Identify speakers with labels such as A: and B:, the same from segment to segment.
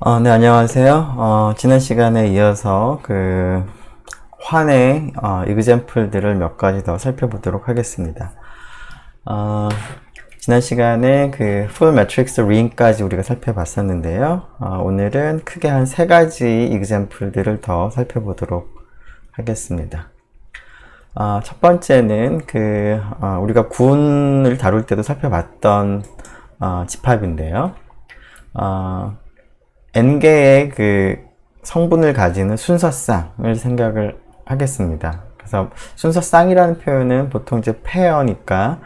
A: 네, 안녕하세요. 지난 시간에 이어서 환의 example들을 몇 가지 더 살펴보도록 하겠습니다. 지난 시간에 full matrix ring까지 우리가 살펴봤었는데요. 오늘은 크게 한 세 가지 example들을 더 살펴보도록 하겠습니다. 첫 번째는 우리가 군을 다룰 때도 살펴봤던 집합인데요. n개의 성분을 가지는 순서쌍을 생각을 하겠습니다. 그래서 순서쌍이라는 표현은 보통 이제 페어니까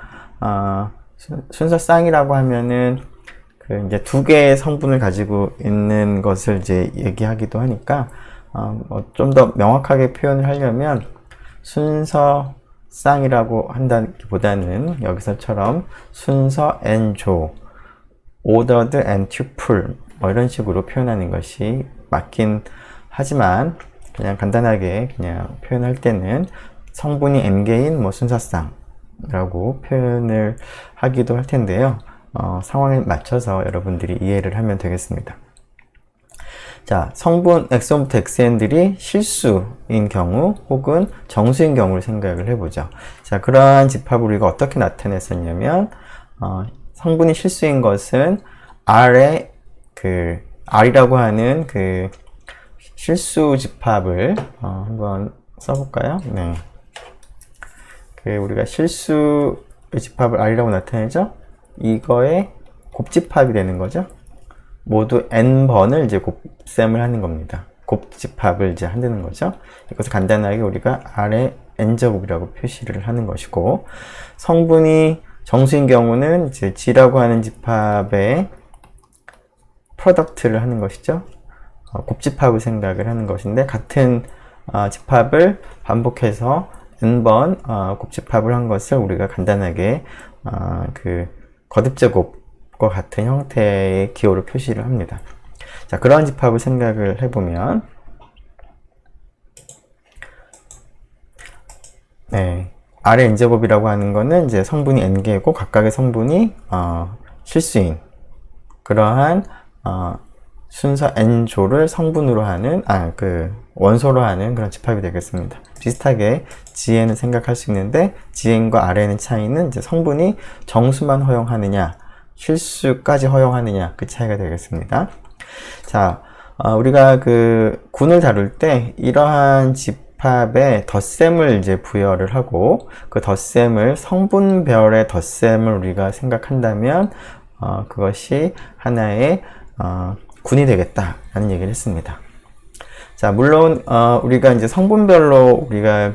A: 순서쌍이라고 하면은 이제 두 개의 성분을 가지고 있는 것을 이제 얘기하기도 하니까 좀 더 명확하게 표현을 하려면 순서쌍이라고 한다기보다는 여기서처럼 순서 n조, ordered n tuple 이런 식으로 표현하는 것이 맞긴 하지만 그냥 간단하게 그냥 표현할 때는 성분이 n개인 순서쌍이라고 표현을 하기도 할 텐데요. 상황에 맞춰서 여러분들이 이해를 하면 되겠습니다. 자, 성분 x부터 xn들이 실수인 경우 혹은 정수인 경우를 생각을 해보죠. 자, 그러한 집합을 우리가 어떻게 나타냈었냐면 성분이 실수인 것은 R의 R이라고 하는 실수 집합을 한번 써볼까요? 네. 우리가 실수 집합을 R이라고 나타내죠? 이거의 곱집합이 되는 거죠? 모두 n번을 이제 곱셈을 하는 겁니다. 곱집합을 이제 한다는 거죠. 이것을 간단하게 우리가 R의 n제곱이라고 표시를 하는 것이고, 성분이 정수인 경우는 이제 G라고 하는 집합의 프로덕트를 하는 것이죠. 곱집합을 생각을 하는 것인데, 같은 집합을 반복해서 n번 곱집합을 한 것을 우리가 간단하게 거듭제곱과 같은 형태의 기호로 표시를 합니다. 자, 그러한 집합을 생각을 해보면, 네, R의 n제곱이라고 하는 것은 이제 성분이 n개고 각각의 성분이 실수인 그러한 순서 n조를 성분으로 하는 원소로 하는 그런 집합이 되겠습니다. 비슷하게 GN을 생각할 수 있는데, GN과 RN의 차이는 이제 성분이 정수만 허용하느냐 실수까지 허용하느냐 그 차이가 되겠습니다. 자, 우리가 군을 다룰 때 이러한 집합에 덧셈을 이제 부여를 하고, 그 덧셈을 성분별의 덧셈을 우리가 생각한다면 그것이 하나의 군이 되겠다라는 얘기를 했습니다. 자, 물론 우리가 이제 성분별로 우리가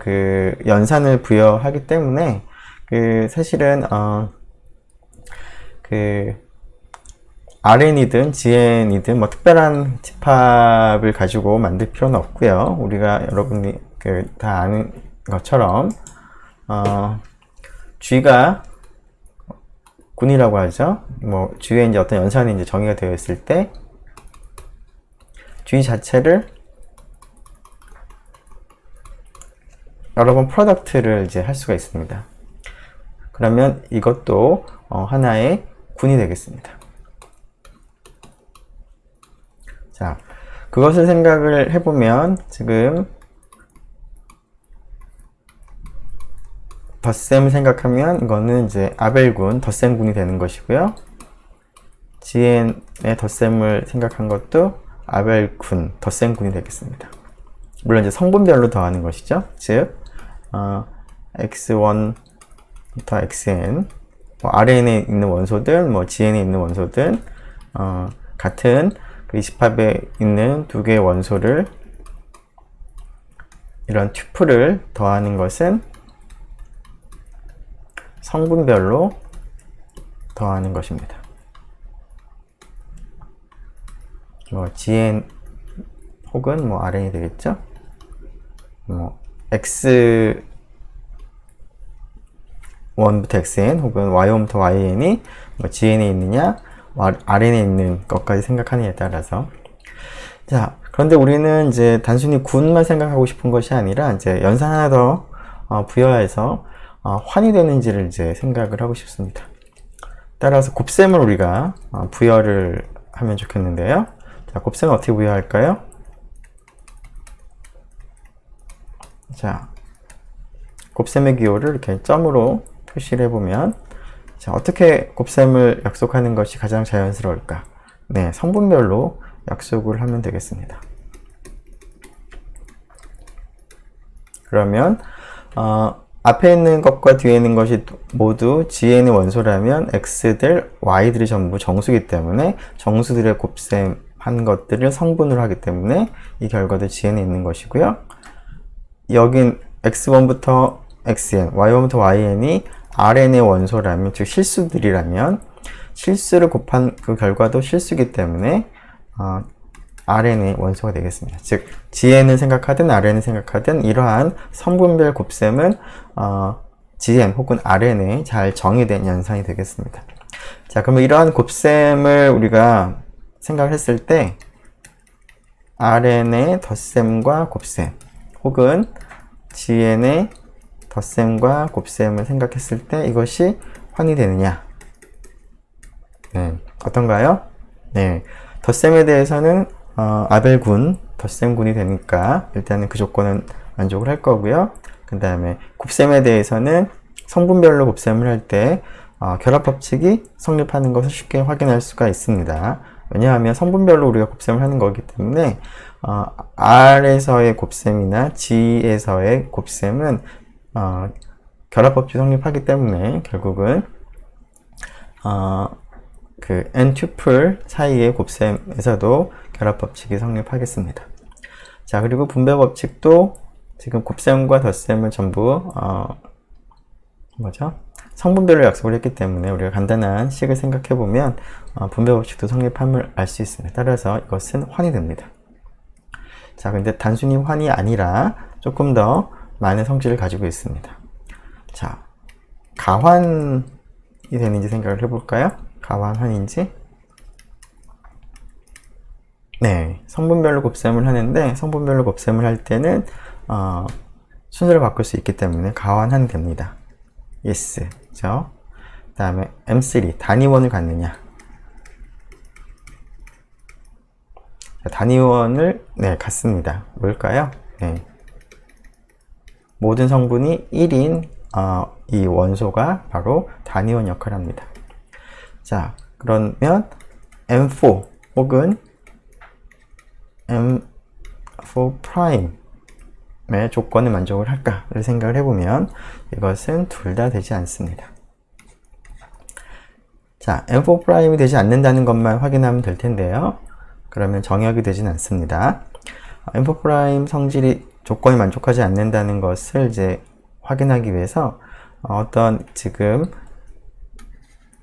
A: 연산을 부여하기 때문에 사실은 RN이든 GN이든 특별한 집합을 가지고 만들 필요는 없고요. 우리가 여러분이 다 아는 것처럼 G가 군이라고 하죠. G에 이제 어떤 연산이 이제 정의가 되어 있을 때 G 자체를 여러 번 프로덕트를 이제 할 수가 있습니다. 그러면 이것도 하나의 군이 되겠습니다. 자, 그것을 생각을 해보면 지금 덧셈을 생각하면 이거는 이제 아벨군, 덧셈군이 되는 것이고요. GN의 덧셈을 생각한 것도 아벨군, 덧셈군이 되겠습니다. 물론 이제 성분별로 더하는 것이죠. 즉, x1부터 xn, RN에 있는 원소든, GN에 있는 원소든, 같은 집합에 있는 두 개의 원소를, 이런 튜플을 더하는 것은 성분별로 더하는 것입니다. GN 혹은 RN이 되겠죠? X1부터 XN 혹은 Y1부터 YN이 GN에 있느냐, RN에 있는 것까지 생각하느냐에 따라서. 자, 그런데 우리는 이제 단순히 군만 생각하고 싶은 것이 아니라 이제 연산 하나 더 부여해서 환이 되는지를 이제 생각을 하고 싶습니다. 따라서 곱셈을 우리가 부여를 하면 좋겠는데요. 자, 곱셈을 어떻게 부여할까요? 자, 곱셈의 기호를 이렇게 점으로 표시를 해보면, 자, 어떻게 곱셈을 약속하는 것이 가장 자연스러울까? 네, 성분별로 약속을 하면 되겠습니다. 그러면 앞에 있는 것과 뒤에 있는 것이 모두 GN의 원소라면 X들, Y들이 전부 정수이기 때문에 정수들의 곱셈한 것들을 성분으로 하기 때문에 이 결과도 GN에 있는 것이고요. 여긴 X1부터 XN, Y1부터 YN이 RN의 원소라면, 즉 실수들이라면 실수를 곱한 그 결과도 실수이기 때문에 RN의 원소가 되겠습니다. 즉 GN을 생각하든 RN을 생각하든 이러한 성분별 곱셈은 GN 혹은 RN에 잘 정의된 연산이 되겠습니다. 자, 그러면 이러한 곱셈을 우리가 생각을 했을 때 RN의 덧셈과 곱셈 혹은 GN의 덧셈과 곱셈을 생각했을 때 이것이 환이 되느냐? 네, 어떤가요? 네, 덧셈에 대해서는 아벨군, 덧셈군이 되니까 일단은 그 조건은 만족을 할 거고요. 그 다음에 곱셈에 대해서는 성분별로 곱셈을 할 때 결합법칙이 성립하는 것을 쉽게 확인할 수가 있습니다. 왜냐하면 성분별로 우리가 곱셈을 하는 거기 때문에 R에서의 곱셈이나 G에서의 곱셈은 결합법칙이 성립하기 때문에 결국은 그 n 튜플 사이의 곱셈에서도 결합법칙이 성립하겠습니다. 자, 그리고 분배법칙도 지금 곱셈과 덧셈을 전부 성분별로 약속을 했기 때문에 우리가 간단한 식을 생각해 보면 분배법칙도 성립함을 알 수 있습니다. 따라서 이것은 환이 됩니다. 자, 근데 단순히 환이 아니라 조금 더 많은 성질을 가지고 있습니다. 자, 가환이 되는지 생각을 해볼까요? 가환, 환인지? 네, 성분별로 곱셈을 하는데 성분별로 곱셈을 할 때는 순서를 바꿀 수 있기 때문에 가환, 환 됩니다. yes, 그죠? 그 다음에 M3, 단위원을 갖느냐? 단위원을 갖습니다. 뭘까요? 네. 모든 성분이 1인 이 원소가 바로 단위원 역할을 합니다. 자, 그러면 M4 혹은 M4 프라임의 조건을 만족을 할까를 생각을 해보면 이것은 둘 다 되지 않습니다. 자, M4 프라임이 되지 않는다는 것만 확인하면 될 텐데요. 그러면 정역이 되진 않습니다. M4 프라임 성질이 조건이 만족하지 않는다는 것을 이제 확인하기 위해서 어떤 지금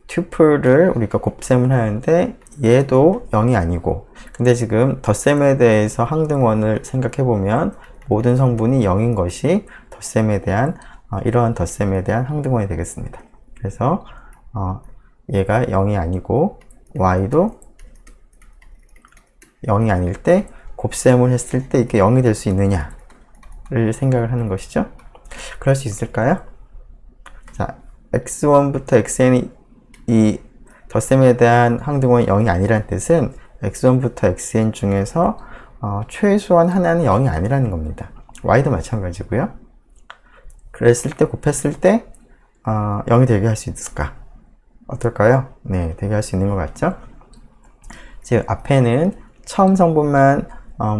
A: 튜플을 우리가 곱셈을 하는데 얘도 0이 아니고, 근데 지금 덧셈에 대해서 항등원을 생각해 보면 모든 성분이 0인 것이 덧셈에 대한 이러한 덧셈에 대한 항등원이 되겠습니다. 그래서 얘가 0이 아니고 y도 0이 아닐 때 곱셈을 했을 때 이게 0이 될 수 있느냐를 생각을 하는 것이죠. 그럴 수 있을까요? 자, x1부터 xn이 이 덧셈에 대한 항등원이 0이 아니라는 뜻은 x1부터 xn 중에서 최소한 하나는 0이 아니라는 겁니다. y도 마찬가지고요. 그랬을 때 곱했을 때 0이 되게 할 수 있을까? 어떨까요? 네, 되게 할 수 있는 것 같죠? 즉 앞에는 처음 성분만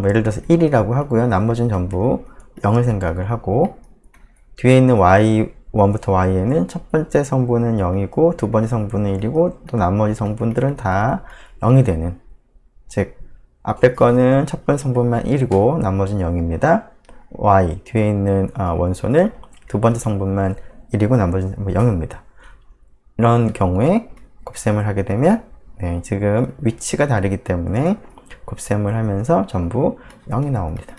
A: 예를 들어서 1이라고 하고요. 나머지는 전부 0을 생각을 하고, 뒤에 있는 y1부터 y에는 첫 번째 성분은 0이고 두 번째 성분은 1이고 또 나머지 성분들은 다 0이 되는, 즉 앞에 거는 첫 번째 성분만 1이고 나머지는 0입니다. y 뒤에 있는 원소는 두 번째 성분만 1이고 나머지는 0입니다. 이런 경우에 곱셈을 하게 되면 지금 위치가 다르기 때문에 곱셈을 하면서 전부 0이 나옵니다.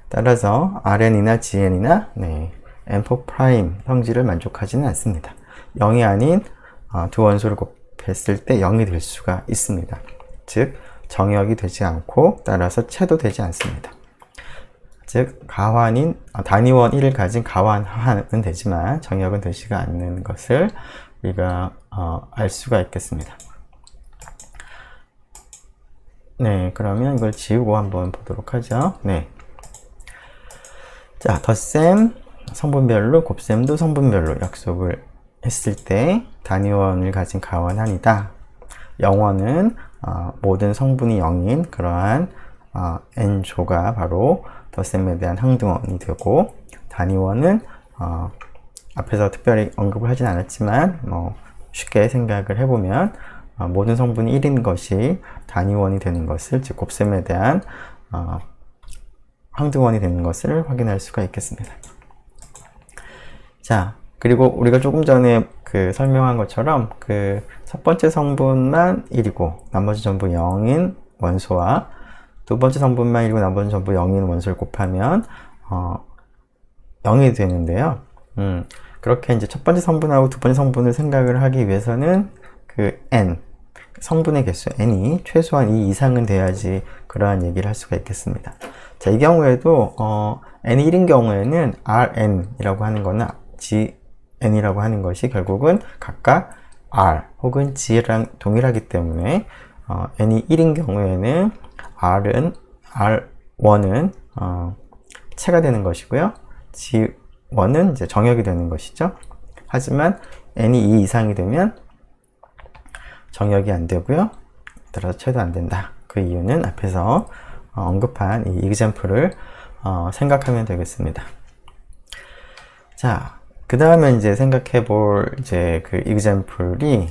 A: 따라서 RN이나 GN이나 M4' 성질을 만족하지는 않습니다. 0이 아닌 두 원소를 곱했을 때 0이 될 수가 있습니다. 즉 정역이 되지 않고 따라서 채도되지 않습니다. 즉 가환인 단위원 1을 가진 가환하는 되지만 정역은 되지가 않는 것을 우리가 알 수가 있겠습니다. 네, 그러면 이걸 지우고 한번 보도록 하죠. 네. 자, 덧셈 성분별로, 곱셈도 성분별로 약속을 했을 때 단위원을 가진 가원한이다. 영원은 모든 성분이 0인 그러한 n조가 바로 덧셈에 대한 항등원이 되고, 단위원은 앞에서 특별히 언급을 하진 않았지만 쉽게 생각을 해보면 모든 성분이 1인 것이 단위원이 되는 것을, 즉 곱셈에 대한 항등원이 되는 것을 확인할 수가 있겠습니다. 자, 그리고 우리가 조금 전에 설명한 것처럼 첫 번째 성분만 1이고 나머지 전부 0인 원소와 두 번째 성분만 1이고 나머지 전부 0인 원소를 곱하면 0이 되는데요. 그렇게 이제 첫 번째 성분하고 두 번째 성분을 생각을 하기 위해서는 n, 성분의 개수 n이 최소한 2 이상은 돼야지 그러한 얘기를 할 수가 있겠습니다. 자, 이 경우에도 n이 1인 경우에는 rn이라고 하는 거는 gn이라고 하는 것이 결국은 각각 r 혹은 g랑 동일하기 때문에 n이 1인 경우에는 r1은 체가 되는 것이고요. g1은 이제 정역이 되는 것이죠. 하지만 n이 2 이상이 되면 정역이 안 되고요. 따라서 체도 안 된다. 그 이유는 앞에서 언급한 이 example을 생각하면 되겠습니다. 자, 그 다음에 이제 생각해 볼 example이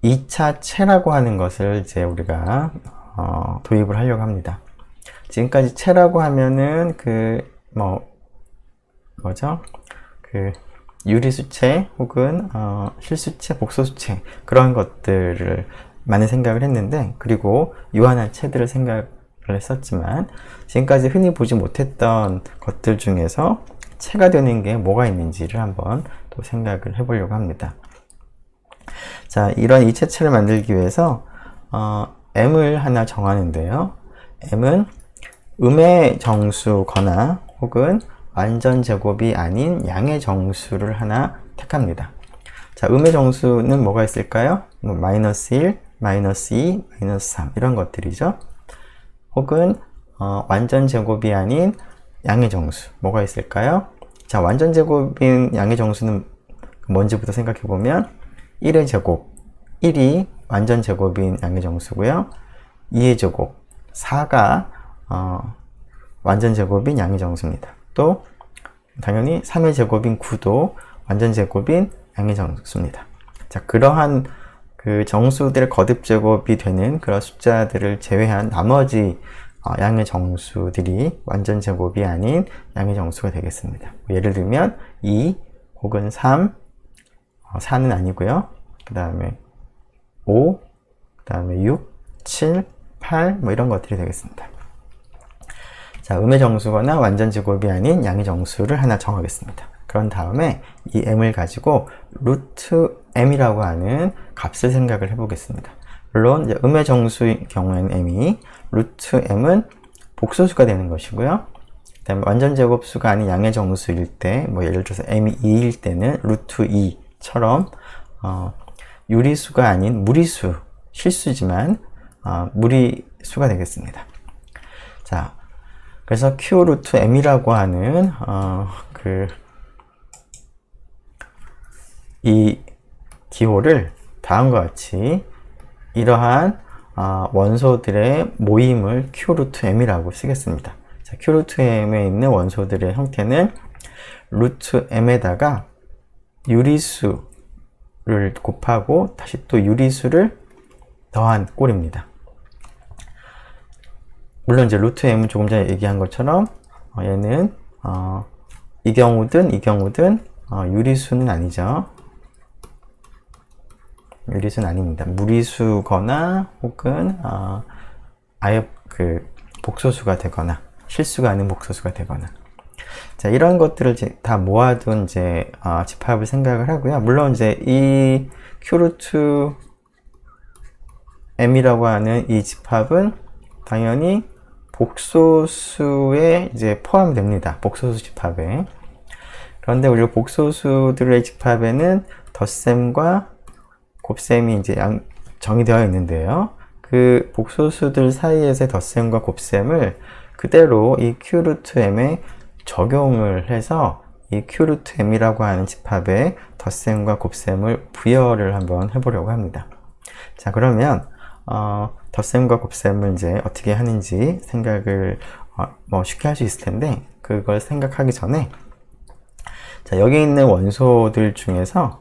A: 2차 체라고 하는 것을 이제 우리가 도입을 하려고 합니다. 지금까지 체라고 하면은 유리수체 혹은 실수체, 복소수체 그런 것들을 많이 생각을 했는데, 그리고 유한한 체들을 생각을 했었지만 지금까지 흔히 보지 못했던 것들 중에서 체가 되는 게 뭐가 있는지를 한번 또 생각을 해보려고 합니다. 자, 이런 이체체를 만들기 위해서 m을 하나 정하는데요. m은 음의 정수거나 혹은 완전 제곱이 아닌 양의 정수를 하나 택합니다. 자, 음의 정수는 뭐가 있을까요? 마이너스 1, 마이너스 2, 마이너스 3 이런 것들이죠. 혹은 완전 제곱이 아닌 양의 정수 뭐가 있을까요? 자, 완전 제곱인 양의 정수는 뭔지부터 생각해 보면 1의 제곱, 1이 완전 제곱인 양의 정수고요. 2의 제곱, 4가 완전 제곱인 양의 정수입니다. 또 당연히 3의 제곱인 9도 완전 제곱인 양의 정수입니다. 자, 그러한 정수들의 거듭 제곱이 되는 그런 숫자들을 제외한 나머지 양의 정수들이 완전 제곱이 아닌 양의 정수가 되겠습니다. 예를 들면 2 혹은 3, 4는 아니고요. 그 다음에 5, 그 다음에 6, 7, 8 이런 것들이 되겠습니다. 자, 음의 정수거나 완전 제곱이 아닌 양의 정수를 하나 정하겠습니다. 그런 다음에 이 m을 가지고 루트 m이라고 하는 값을 생각을 해보겠습니다. 물론 이제 음의 정수의 경우에는 m이, 루트 m은 복소수가 되는 것이고요. 그 다음에 완전 제곱수가 아닌 양의 정수일 때, 예를 들어서 m이 2일 때는 루트 2처럼 유리수가 아닌 무리수, 실수지만 무리수가 되겠습니다. 자, 그래서 q 루트 m이라고 하는 이 기호를 다음과 같이 이러한 원소들의 모임을 q 루트 m이라고 쓰겠습니다. 자, q 루트 m에 있는 원소들의 형태는 루트 m에다가 유리수를 곱하고 다시 또 유리수를 더한 꼴입니다. 물론 이제 루트 m은 조금 전에 얘기한 것처럼 얘는 이 경우든 유리수는 아니죠. 유리수는 아닙니다. 무리수거나 혹은 아예 복소수가 되거나 실수가 아닌 복소수가 되거나, 자, 이런 것들을 다 모아둔 집합을 생각을 하고요. 물론 이제 이 q 루트 m이라고 하는 이 집합은 당연히 복소수에 포함됩니다. 복소수 집합에. 그런데 우리가 복소수들의 집합에는 덧셈과 곱셈이 정의되어 있는데요. 그 복소수들 사이에서의 덧셈과 곱셈을 그대로 이 Q 루트 M에 적용을 해서 이 Q 루트 M이라고 하는 집합에 덧셈과 곱셈을 부여를 한번 해보려고 합니다. 자, 그러면 덧셈과 곱셈을 이제 어떻게 하는지 생각을 쉽게 할 수 있을 텐데, 그걸 생각하기 전에 자, 여기 있는 원소들 중에서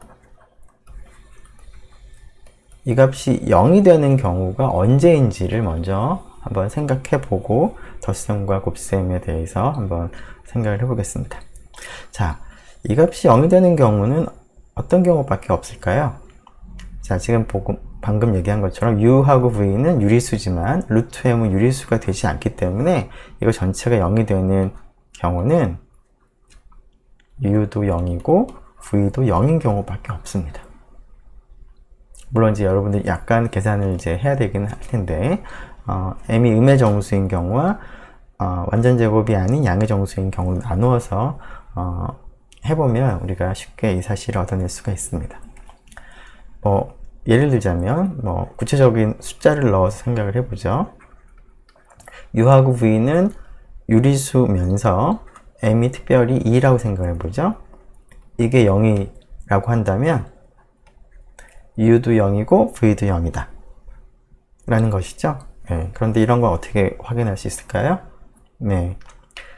A: 이 값이 0이 되는 경우가 언제인지를 먼저 한번 생각해 보고 덧셈과 곱셈에 대해서 한번 생각을 해 보겠습니다. 자, 이 값이 0이 되는 경우는 어떤 경우밖에 없을까요? 자, 지금 방금 얘기한 것처럼 u하고 v는 유리수지만 루트 m은 유리수가 되지 않기 때문에 이거 전체가 0이 되는 경우는 u도 0이고 v도 0인 경우밖에 없습니다. 물론 이제 여러분들이 약간 계산을 이제 해야 되긴 할 텐데, m이 음의 정수인 경우와 완전 제곱이 아닌 양의 정수인 경우를 나누어서 해보면 우리가 쉽게 이 사실을 얻어낼 수가 있습니다. 예를 들자면 구체적인 숫자를 넣어서 생각을 해보죠. u하고 v는 유리수면서 m이 특별히 2라고 생각을 해보죠. 이게 0이라고 한다면 u도 0이고 v도 0이다 라는 것이죠. 네, 그런데 이런 건 어떻게 확인할 수 있을까요? 네,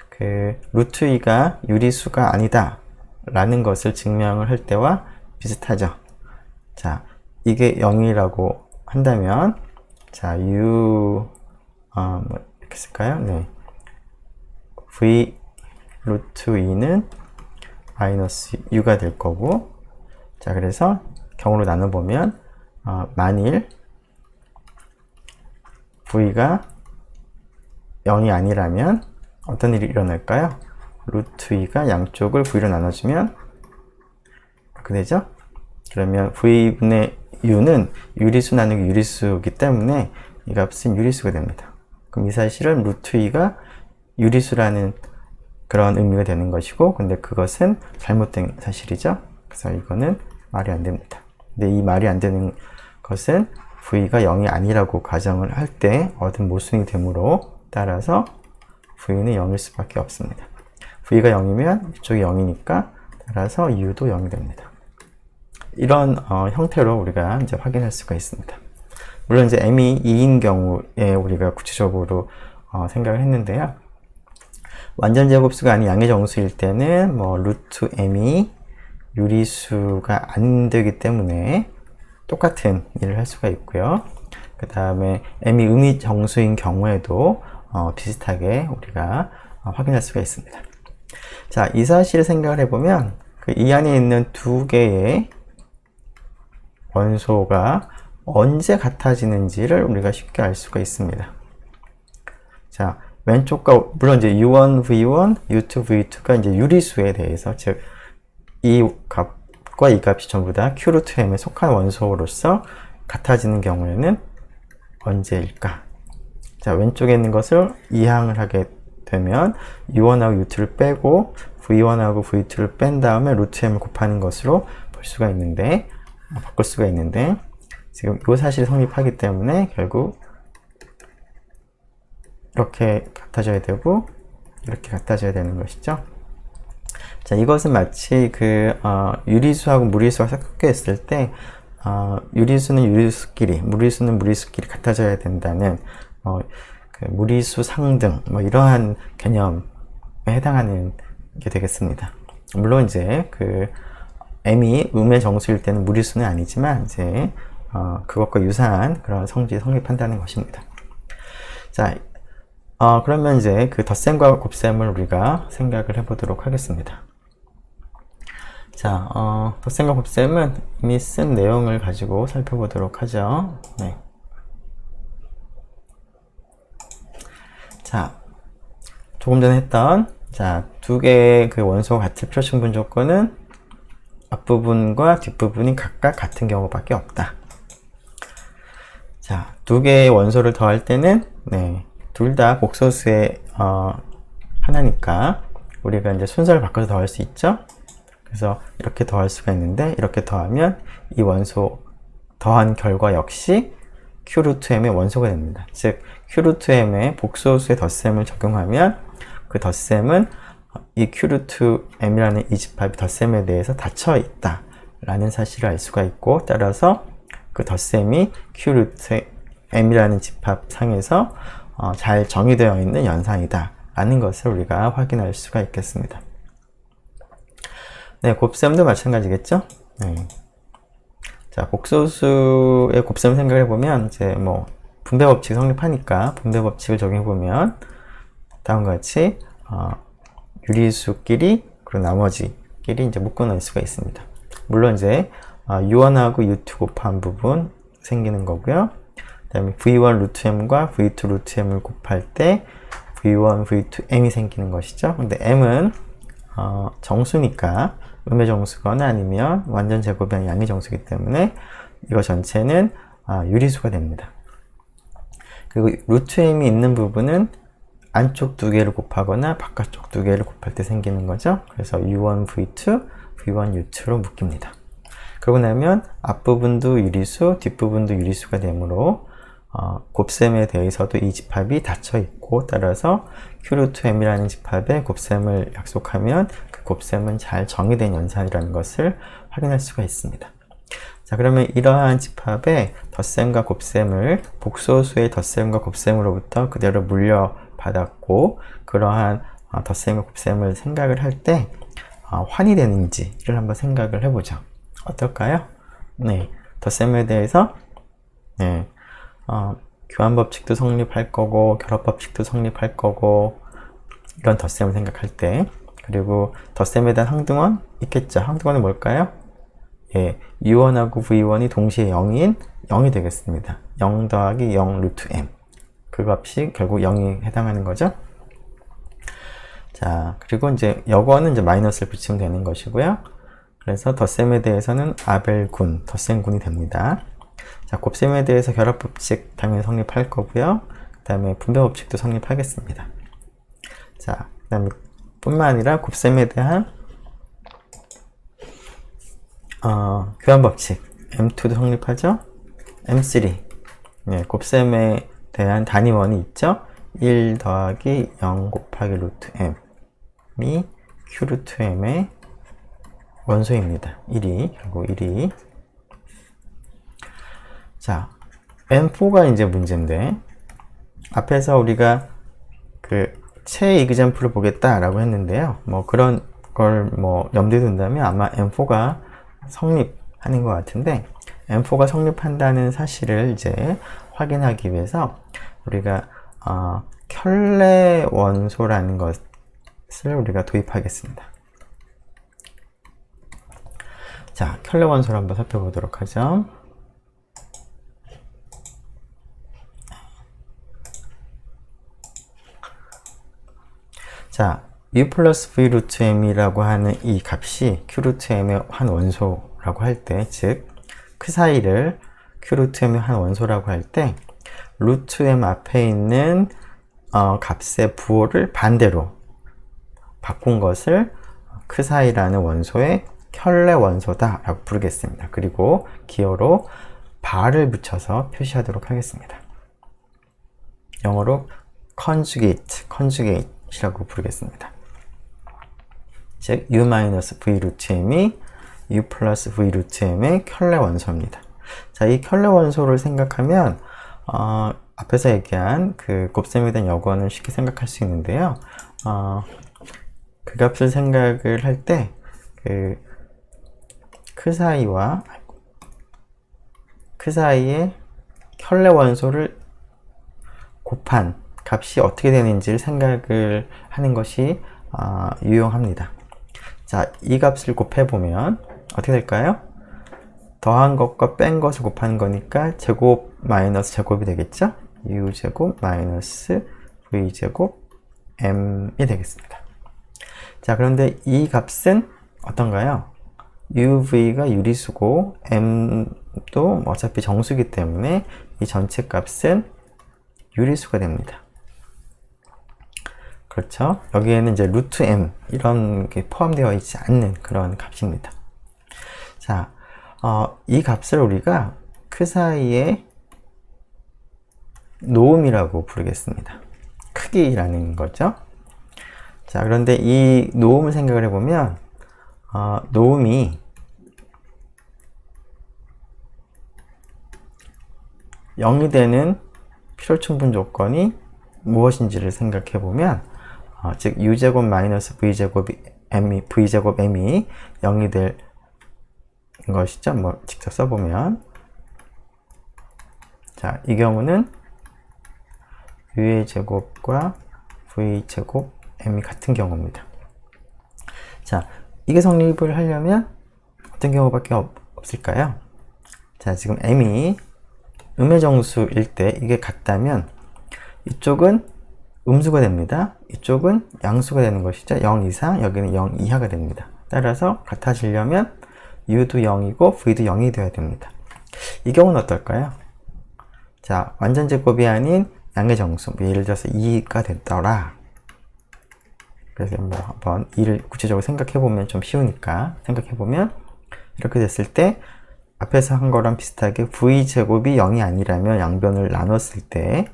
A: 그 루트 2가 유리수가 아니다 라는 것을 증명을 할 때와 비슷하죠. 자, 이게 0이라고 한다면 자, u 이렇게 쓸까요? 네, v 루트 2는 마이너스 u가 될 거고, 자, 그래서 경우로 나눠보면 만일 v가 0이 아니라면 어떤 일이 일어날까요? 루트 2가 양쪽을 v로 나눠주면 이렇게 되죠? 그러면 v분의 u는 유리수 나누기 유리수이기 때문에 이 값은 유리수가 됩니다. 그럼 이 사실은 루트 2가 유리수라는 그런 의미가 되는 것이고, 근데 그것은 잘못된 사실이죠. 그래서 이거는 말이 안 됩니다. 근데 이 말이 안 되는 것은 v가 0이 아니라고 가정을 할 때 얻은 모순이 되므로 따라서 v는 0일 수밖에 없습니다. v가 0이면 이쪽이 0이니까 따라서 u도 0이 됩니다. 이런 형태로 우리가 이제 확인할 수가 있습니다. 물론 이제 m이 2인 경우에 우리가 구체적으로 생각을 했는데요. 완전 제곱수가 아닌 양의 정수일 때는 루트 m이 유리수가 안 되기 때문에 똑같은 일을 할 수가 있고요. 그 다음에 m이 음의 정수인 경우에도 비슷하게 우리가 확인할 수가 있습니다. 자, 이 사실을 생각을 해보면 이 안에 있는 두 개의 원소가 언제 같아지는지를 우리가 쉽게 알 수가 있습니다. 자, 왼쪽과 물론 이제 u1, v1, u2, v2가 이제 유리수에 대해서, 즉 이 값과 이 값이 전부 다 q 루트 m에 속한 원소로서 같아지는 경우에는 언제일까? 자, 왼쪽에 있는 것을 이항을 하게 되면 u1하고 u2를 빼고 v1하고 v2를 뺀 다음에 루트 m을 곱하는 것으로 볼 수가 있는데, 바꿀 수가 있는데, 지금 이 사실이 성립하기 때문에 결국 이렇게 같아져야 되고 이렇게 같아져야 되는 것이죠. 자, 이것은 마치 유리수하고 무리수가 섞여 있을 때 유리수는 유리수끼리, 무리수는 무리수끼리 같아져야 된다는 무리수 상등 이러한 개념에 해당하는 게 되겠습니다. 물론 이제 m이 음의 정수일 때는 무리수는 아니지만 이제 그것과 유사한 그런 성질이 성립한다는 것입니다. 자, 그러면 이제 덧셈과 곱셈을 우리가 생각을 해보도록 하겠습니다. 자, 덧셈과 곱셈은 이미 쓴 내용을 가지고 살펴보도록 하죠. 네. 자, 조금 전에 했던 두 개의 원소가 같을 필요충분 조건은 앞부분과 뒷부분이 각각 같은 경우밖에 없다. 자, 두 개의 원소를 더할 때는 둘 다 복소수의 하나니까 우리가 이제 순서를 바꿔서 더할 수 있죠. 그래서 이렇게 더할 수가 있는데, 이렇게 더하면 이 원소 더한 결과 역시 q 루트 m의 원소가 됩니다. 즉 q 루트 m의 복소수의 덧셈을 적용하면 그 덧셈은 이 q 루트 m이라는 이 집합이 덧셈에 대해서 닫혀 있다 라는 사실을 알 수가 있고, 따라서 그 덧셈이 q 루트 m이라는 집합상에서 잘 정의되어 있는 연산이다 라는 것을 우리가 확인할 수가 있겠습니다. 네, 곱셈도 마찬가지겠죠? 네. 자, 복소수의 곱셈 생각해 보면 이제 뭐 분배 법칙 성립하니까 분배 법칙을 적용해 보면 다음과 같이 유리수끼리 그리고 나머지끼리 이제 묶어 놓을 수가 있습니다. 물론 이제 u1하고 u2 곱한 부분 생기는 거고요. 그 다음에 v1 루트 m과 v2 루트 m을 곱할 때 v1, v2 m이 생기는 것이죠. 근데 m은 정수니까 음의 정수거나 아니면 완전 제곱이 아닌 양의 정수이기 때문에 이거 전체는 유리수가 됩니다. 그리고 루트 m이 있는 부분은 안쪽 두 개를 곱하거나 바깥쪽 두 개를 곱할 때 생기는 거죠. 그래서 u1, v2, v1, u2로 묶입니다. 그러고 나면 앞부분도 유리수, 뒷부분도 유리수가 되므로 곱셈에 대해서도 이 집합이 닫혀 있고, 따라서 q 루트 m이라는 집합의 곱셈을 약속하면 그 곱셈은 잘 정의된 연산이라는 것을 확인할 수가 있습니다. 자, 그러면 이러한 집합의 덧셈과 곱셈을 복소수의 덧셈과 곱셈으로부터 그대로 물려받았고, 그러한 덧셈과 곱셈을 생각을 할 때 환이 되는지를 한번 생각을 해보죠. 어떨까요? 네, 덧셈에 대해서 네, 교환법칙도 성립할 거고 결합법칙도 성립할 거고, 이런 덧셈을 생각할 때, 그리고 덧셈에 대한 항등원 있겠죠. 항등원은 뭘까요? 예, u1하고 v1이 동시에 0인 0이 되겠습니다. 0 더하기 0 루트 m, 그 값이 결국 0이 해당하는 거죠. 자, 그리고 이제 여거는 이제 마이너스를 붙이면 되는 것이고요. 그래서 덧셈에 대해서는 아벨군, 덧셈군이 됩니다. 자, 곱셈에 대해서 결합법칙 당연히 성립할 거고요. 그 다음에 분배법칙도 성립하겠습니다. 자, 그 다음에 뿐만 아니라 곱셈에 대한 교환법칙 M2도 성립하죠. M3, 네, 곱셈에 대한 단위원이 있죠. 1 더하기 0 곱하기 루트 m이 q 루트 m의 원소입니다. 1이, 결국 1이. 자, M4가 이제 문제인데, 앞에서 우리가 그 최이그젠플을 보겠다라고 했는데요. 뭐 그런 걸 뭐 염두에 둔다면 아마 M4가 성립하는 것 같은데, M4가 성립한다는 사실을 이제 확인하기 위해서 우리가 켤레 원소라는 것을 우리가 도입하겠습니다. 자, 켤레 원소를 한번 살펴보도록 하죠. 자, u 플러스 v 루트 m이라고 하는 이 값이 q 루트 m의 한 원소라고 할 때, 즉 그 사이를 q 루트 m의 한 원소라고 할 때, 루트 m 앞에 있는 값의 부호를 반대로 바꾼 것을 그 사이라는 원소의 켤레 원소다 라고 부르겠습니다. 그리고 기호로 bar을 붙여서 표시하도록 하겠습니다. 영어로 conjugate 이라고 부르겠습니다. 즉 u-v 루트 m이 u 플러스 v 루트 m의 켤레 원소입니다. 자, 이 켤레 원소를 생각하면 앞에서 얘기한 그 곱셈에 대한 여건을 쉽게 생각할 수 있는데요. 그 값을 생각을 할 때 그 사이와 그 사이에 켤레 원소를 곱한 값이 어떻게 되는지를 생각을 하는 것이 유용합니다. 자, 이 값을 곱해보면 어떻게 될까요? 더한 것과 뺀 것을 곱하는 거니까 제곱 마이너스 제곱이 되겠죠? u제곱 마이너스 v제곱 m이 되겠습니다. 자, 그런데 이 값은 어떤가요? uv가 유리수고 m도 어차피 정수이기 때문에 이 전체 값은 유리수가 됩니다. 그렇죠? 여기에는 이제 루트 m 이런 게 포함되어 있지 않는 그런 값입니다. 자, 이 값을 우리가 그 사이에 노음이라고 부르겠습니다. 크기라는 거죠. 자, 그런데 이 노음을 생각을 해보면 노음이 0이 되는 필요충분 조건이 무엇인지를 생각해 보면 즉 u제곱 마이너스 v제곱 m이 0이 될 것이죠. 뭐 직접 써보면, 자, 이 경우는 u의 제곱과 v제곱 m이 같은 경우입니다. 자, 이게 성립을 하려면 어떤 경우밖에 없을까요? 자, 지금 m이 음의 정수일 때 이게 같다면 이쪽은 음수가 됩니다. 이쪽은 양수가 되는 것이죠. 0 이상, 여기는 0 이하가 됩니다. 따라서 같아지려면 u도 0이고 v도 0이 되어야 됩니다. 이 경우는 어떨까요? 자, 완전 제곱이 아닌 양의 정수, 예를 들어서 2가 됐더라. 그래서 뭐 한번 2를 구체적으로 생각해 보면 좀 쉬우니까 생각해 보면, 이렇게 됐을 때 앞에서 한 거랑 비슷하게 v제곱이 0이 아니라면 양변을 나눴을 때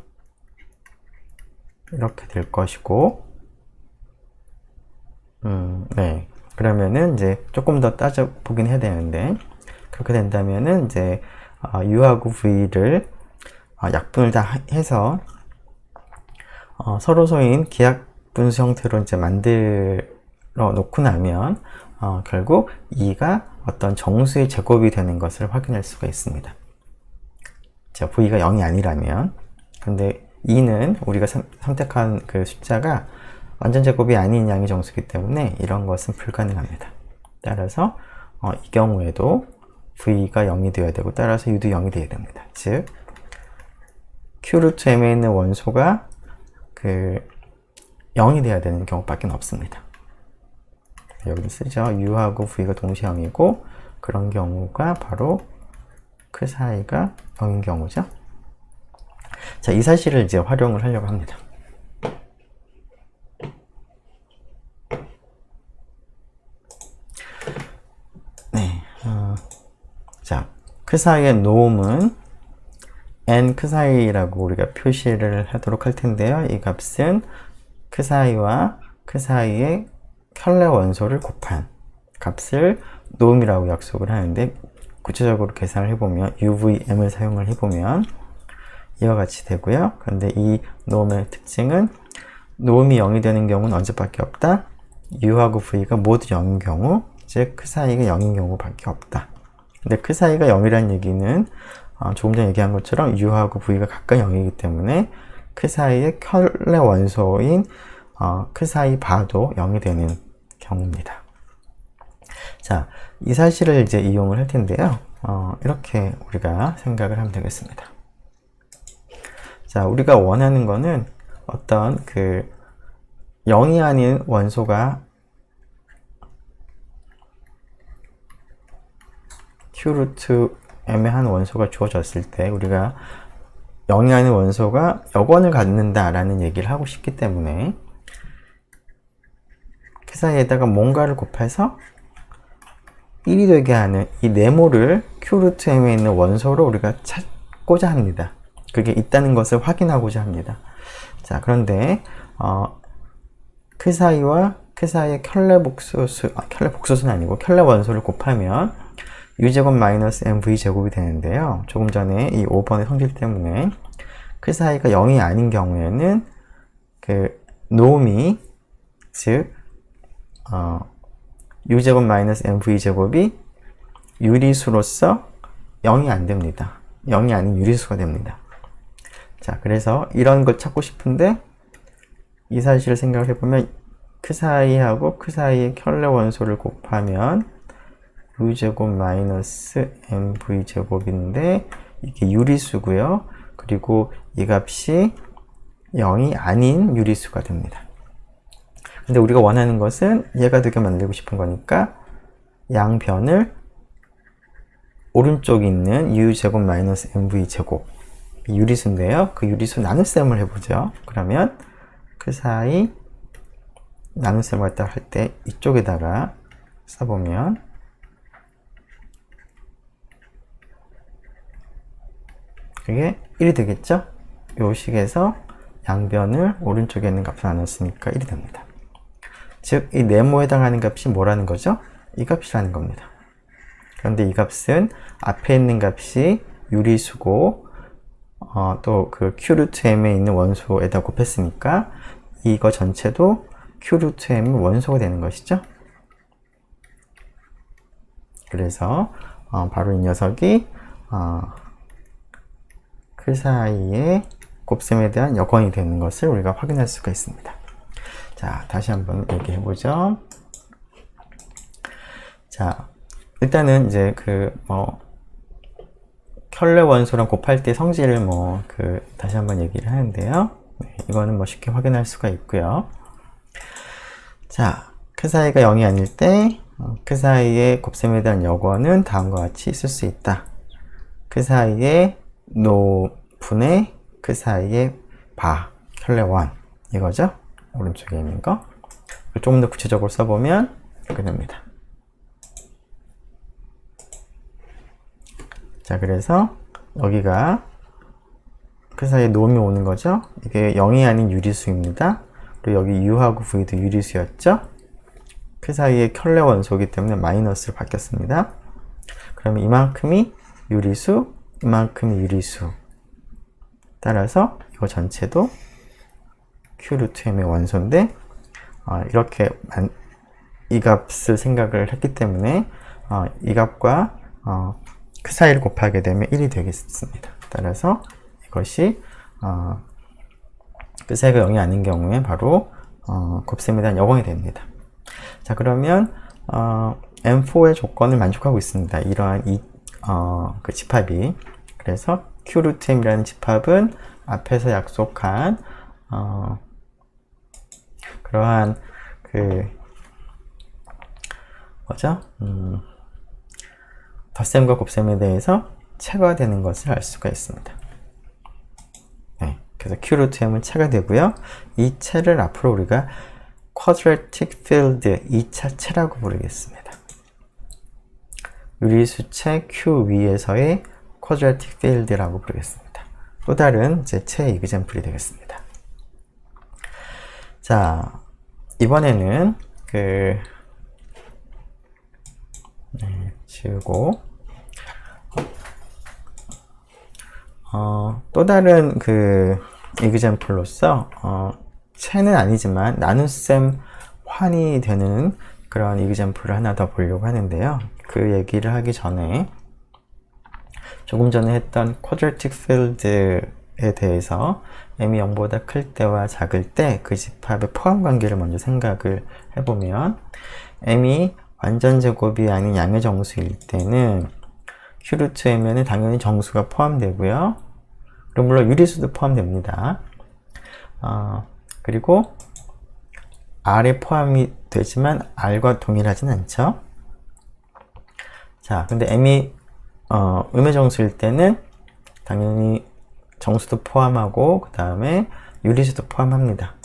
A: 이렇게 될 것이고, 네. 그러면은 이제 조금 더 따져보긴 해야 되는데, 그렇게 된다면은 이제 u하고 v를 약분을 다 해서 서로 소인 기하분수 형태로 이제 만들어 놓고 나면 결국 2가 어떤 정수의 제곱이 되는 것을 확인할 수가 있습니다. 자, v가 0이 아니라면. 근데 2는 우리가 선택한 그 숫자가 완전 제곱이 아닌 양의 정수이기 때문에 이런 것은 불가능합니다. 따라서 이 경우에도 v가 0이 되어야 되고, 따라서 u도 0이 되어야 됩니다. 즉 Q루트m에 있는 원소가 0이 되어야 되는 경우밖에 없습니다. 여기 쓰죠. u하고 v가 동시에 0이고, 그런 경우가 바로 그 사이가 0인 경우죠. 자, 이 사실을 이제 활용을 하려고 합니다. 네, 자, 그 사이의 노음은 n 그 사이라고 우리가 표시를 하도록 할 텐데요. 이 값은 그 사이와 그 사이의 켤레 원소를 곱한 값을 노음이라고 약속을 하는데, 구체적으로 계산을 해보면 UVM을 사용을 해보면 이와 같이 되고요. 그런데 이 노음의 특징은 노음이 0이 되는 경우는 언제밖에 없다? U하고 V가 모두 0인 경우, 즉 그 사이가 0인 경우밖에 없다. 근데 그 사이가 0이라는 얘기는 조금 전에 얘기한 것처럼 U하고 V가 각각 0이기 때문에 그 사이의 켤레 원소인 그 사이 바도 0이 되는 경우입니다. 자, 이 사실을 이제 이용을 할 텐데요. 이렇게 우리가 생각을 하면 되겠습니다. 자, 우리가 원하는 거는 어떤 0이 아닌 원소가 Q루트m의 한 원소가 주어졌을 때 우리가 0이 아닌 원소가 여권을 갖는다라는 얘기를 하고 싶기 때문에 그 사이에다가 뭔가를 곱해서 1이 되게 하는 이 네모를 Q루트m에 있는 원소로 우리가 찾고자 합니다. 그게 있다는 것을 확인하고자 합니다. 자, 그런데 그 사이와 그 사이의 켤레 복소수는 아니고 켤레 원소를 곱하면 u제곱 마이너스 mv제곱이 되는데요. 조금 전에 이 5번의 성질 때문에 그 사이가 0이 아닌 경우에는 노음이, 즉 u제곱 마이너스 mv제곱이 유리수로서 0이 안 됩니다. 0이 아닌 유리수가 됩니다. 자, 그래서 이런 걸 찾고 싶은데 이 사실을 생각을 해보면 그 사이하고 그 사이의 켤레 원소를 곱하면 u제곱 마이너스 mv제곱인데 이게 유리수고요. 그리고 이 값이 0이 아닌 유리수가 됩니다. 근데 우리가 원하는 것은 얘가 되게 만들고 싶은 거니까 양변을 오른쪽에 있는 u제곱 마이너스 mv제곱 유리수인데요. 그 유리수 나눗셈을 해보죠. 그러면 그 사이 나눗셈을 갖다 할 때 이쪽에다가 써보면 그게 1이 되겠죠? 요 식에서 양변을 오른쪽에 있는 값으로 나눴으니까 1이 됩니다. 즉, 이 네모에 해당하는 값이 뭐라는 거죠? 이 값이라는 겁니다. 그런데 이 값은 앞에 있는 값이 유리수고 또 그 q 루트 m에 있는 원소에다 곱했으니까 이거 전체도 q 루트 m의 원소가 되는 것이죠. 그래서 바로 이 녀석이 그 사이의 곱셈에 대한 여건이 되는 것을 우리가 확인할 수가 있습니다. 자, 다시 한번 얘기해 보죠. 자, 일단은 이제 켤레 원소랑 곱할 때 성질을 다시 한번 얘기를 하는데요. 네, 이거는 쉽게 확인할 수가 있고요. 자, 그 사이가 0이 아닐 때 그 사이의 곱셈에 대한 여건은 다음과 같이 있을 수 있다. 그 사이의 노분의 그 사이의 바, 켤레 원 이거죠? 오른쪽에 있는 거. 조금 더 구체적으로 써보면 이렇게 됩니다. 자, 그래서 여기가 그 사이에 노음이 오는 거죠. 이게 0이 아닌 유리수입니다. 그리고 여기 U하고 V도 유리수였죠. 그 사이에 켤레 원소이기 때문에 마이너스로 바뀌었습니다. 그러면 이만큼이 유리수, 이만큼이 유리수. 따라서 이거 전체도 Q 루트 M의 원소인데 이렇게 이 값을 생각을 했기 때문에 이 값과 그 사이를 곱하게 되면 1이 되겠습니다. 따라서 이것이 그 사이가 0이 아닌 경우에 바로 곱셈에 대한 여건이 됩니다. 자, 그러면 M4의 조건을 만족하고 있습니다. 이러한 그 집합이. 그래서 Q 루트 M이라는 집합은 앞에서 약속한 그러한 덧셈과 곱셈에 대해서 체가되는 것을 알 수가 있습니다. 네, 그래서 Q 루트 M은 체가 되고요. 이 체를 앞으로 우리가 quadratic field 2차 체라고 부르겠습니다. 유리수체 Q 위에서의 quadratic field라고 부르겠습니다. 또 다른 체 이그젬플이 되겠습니다. 자, 이번에는 지우고 또 다른 이그젬플로서 체는 아니지만 나눗셈 환이 되는 그런 이그젬플을 하나 더 보려고 하는데요. 그 얘기를 하기 전에 조금 전에 했던 quadratic field에 대해서 m이 0보다 클 때와 작을 때 그 집합의 포함 관계를 먼저 생각을 해보면 m이 완전 제곱이 아닌 양의 정수일 때는 q 루트 m에는 당연히 정수가 포함되고요. 그리고 물론 유리수도 포함됩니다. 그리고 R에 포함이 되지만 R과 동일하진 않죠. 자, 근데 M이 음의 정수일 때는 당연히 정수도 포함하고 그 다음에 유리수도 포함합니다.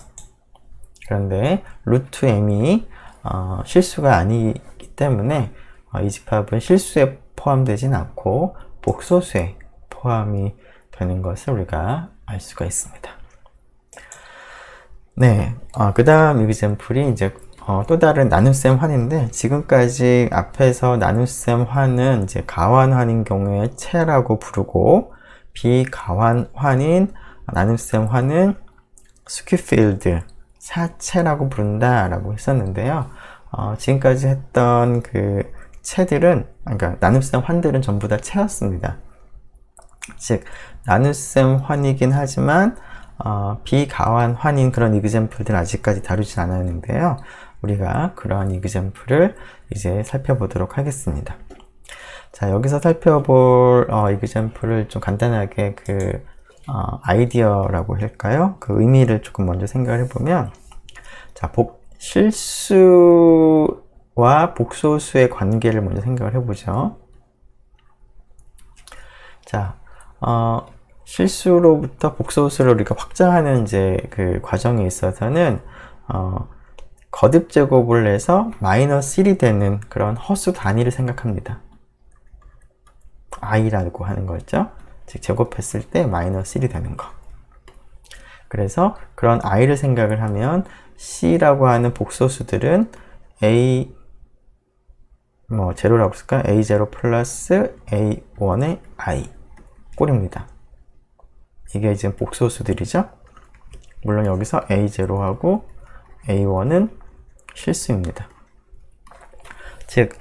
A: 그런데 루트 M이 실수가 아니기 때문에 이 집합은 실수에 포함되진 않고 복소수에 포함이 되는 것을 우리가 알 수가 있습니다. 네, 그 다음 이그젬플이 이제 또 다른 나눗셈 환인데, 지금까지 앞에서 나눗셈 환은 이제 가환환인 경우에 체라고 부르고, 비가환환인 나눗셈 환은 스큐필드, 사체라고 부른다라고 했었는데요. 지금까지 했던 그 체들은, 그러니까 나눗셈 환들은 전부 다 체였습니다. 즉, 나눗셈 환이긴 하지만 비가환환인 그런 이그젬플들은 아직까지 다루진 않았는데요. 우리가 그러한 이그젬플을 이제 살펴보도록 하겠습니다. 자, 여기서 살펴볼 이그젬플을 좀 간단하게 아이디어라고 할까요? 그 의미를 조금 먼저 생각을 해보면, 자, 실수와 복소수의 관계를 먼저 생각을 해보죠. 자, 실수로부터 복소수를 우리가 확장하는 이제 그 과정에 있어서는 거듭 제곱을 해서 마이너스 1이 되는 그런 허수 단위를 생각합니다. i라고 하는 거죠. 즉 제곱했을 때 마이너스 1이 되는 거. 그래서 그런 i를 생각을 하면 c라고 하는 복소수들은 a 제로라고 쓸까? a0 플러스 a1의 i 꼴입니다. 이게 지금 복소수들이죠. 물론 여기서 a0하고 a1은 실수입니다. 즉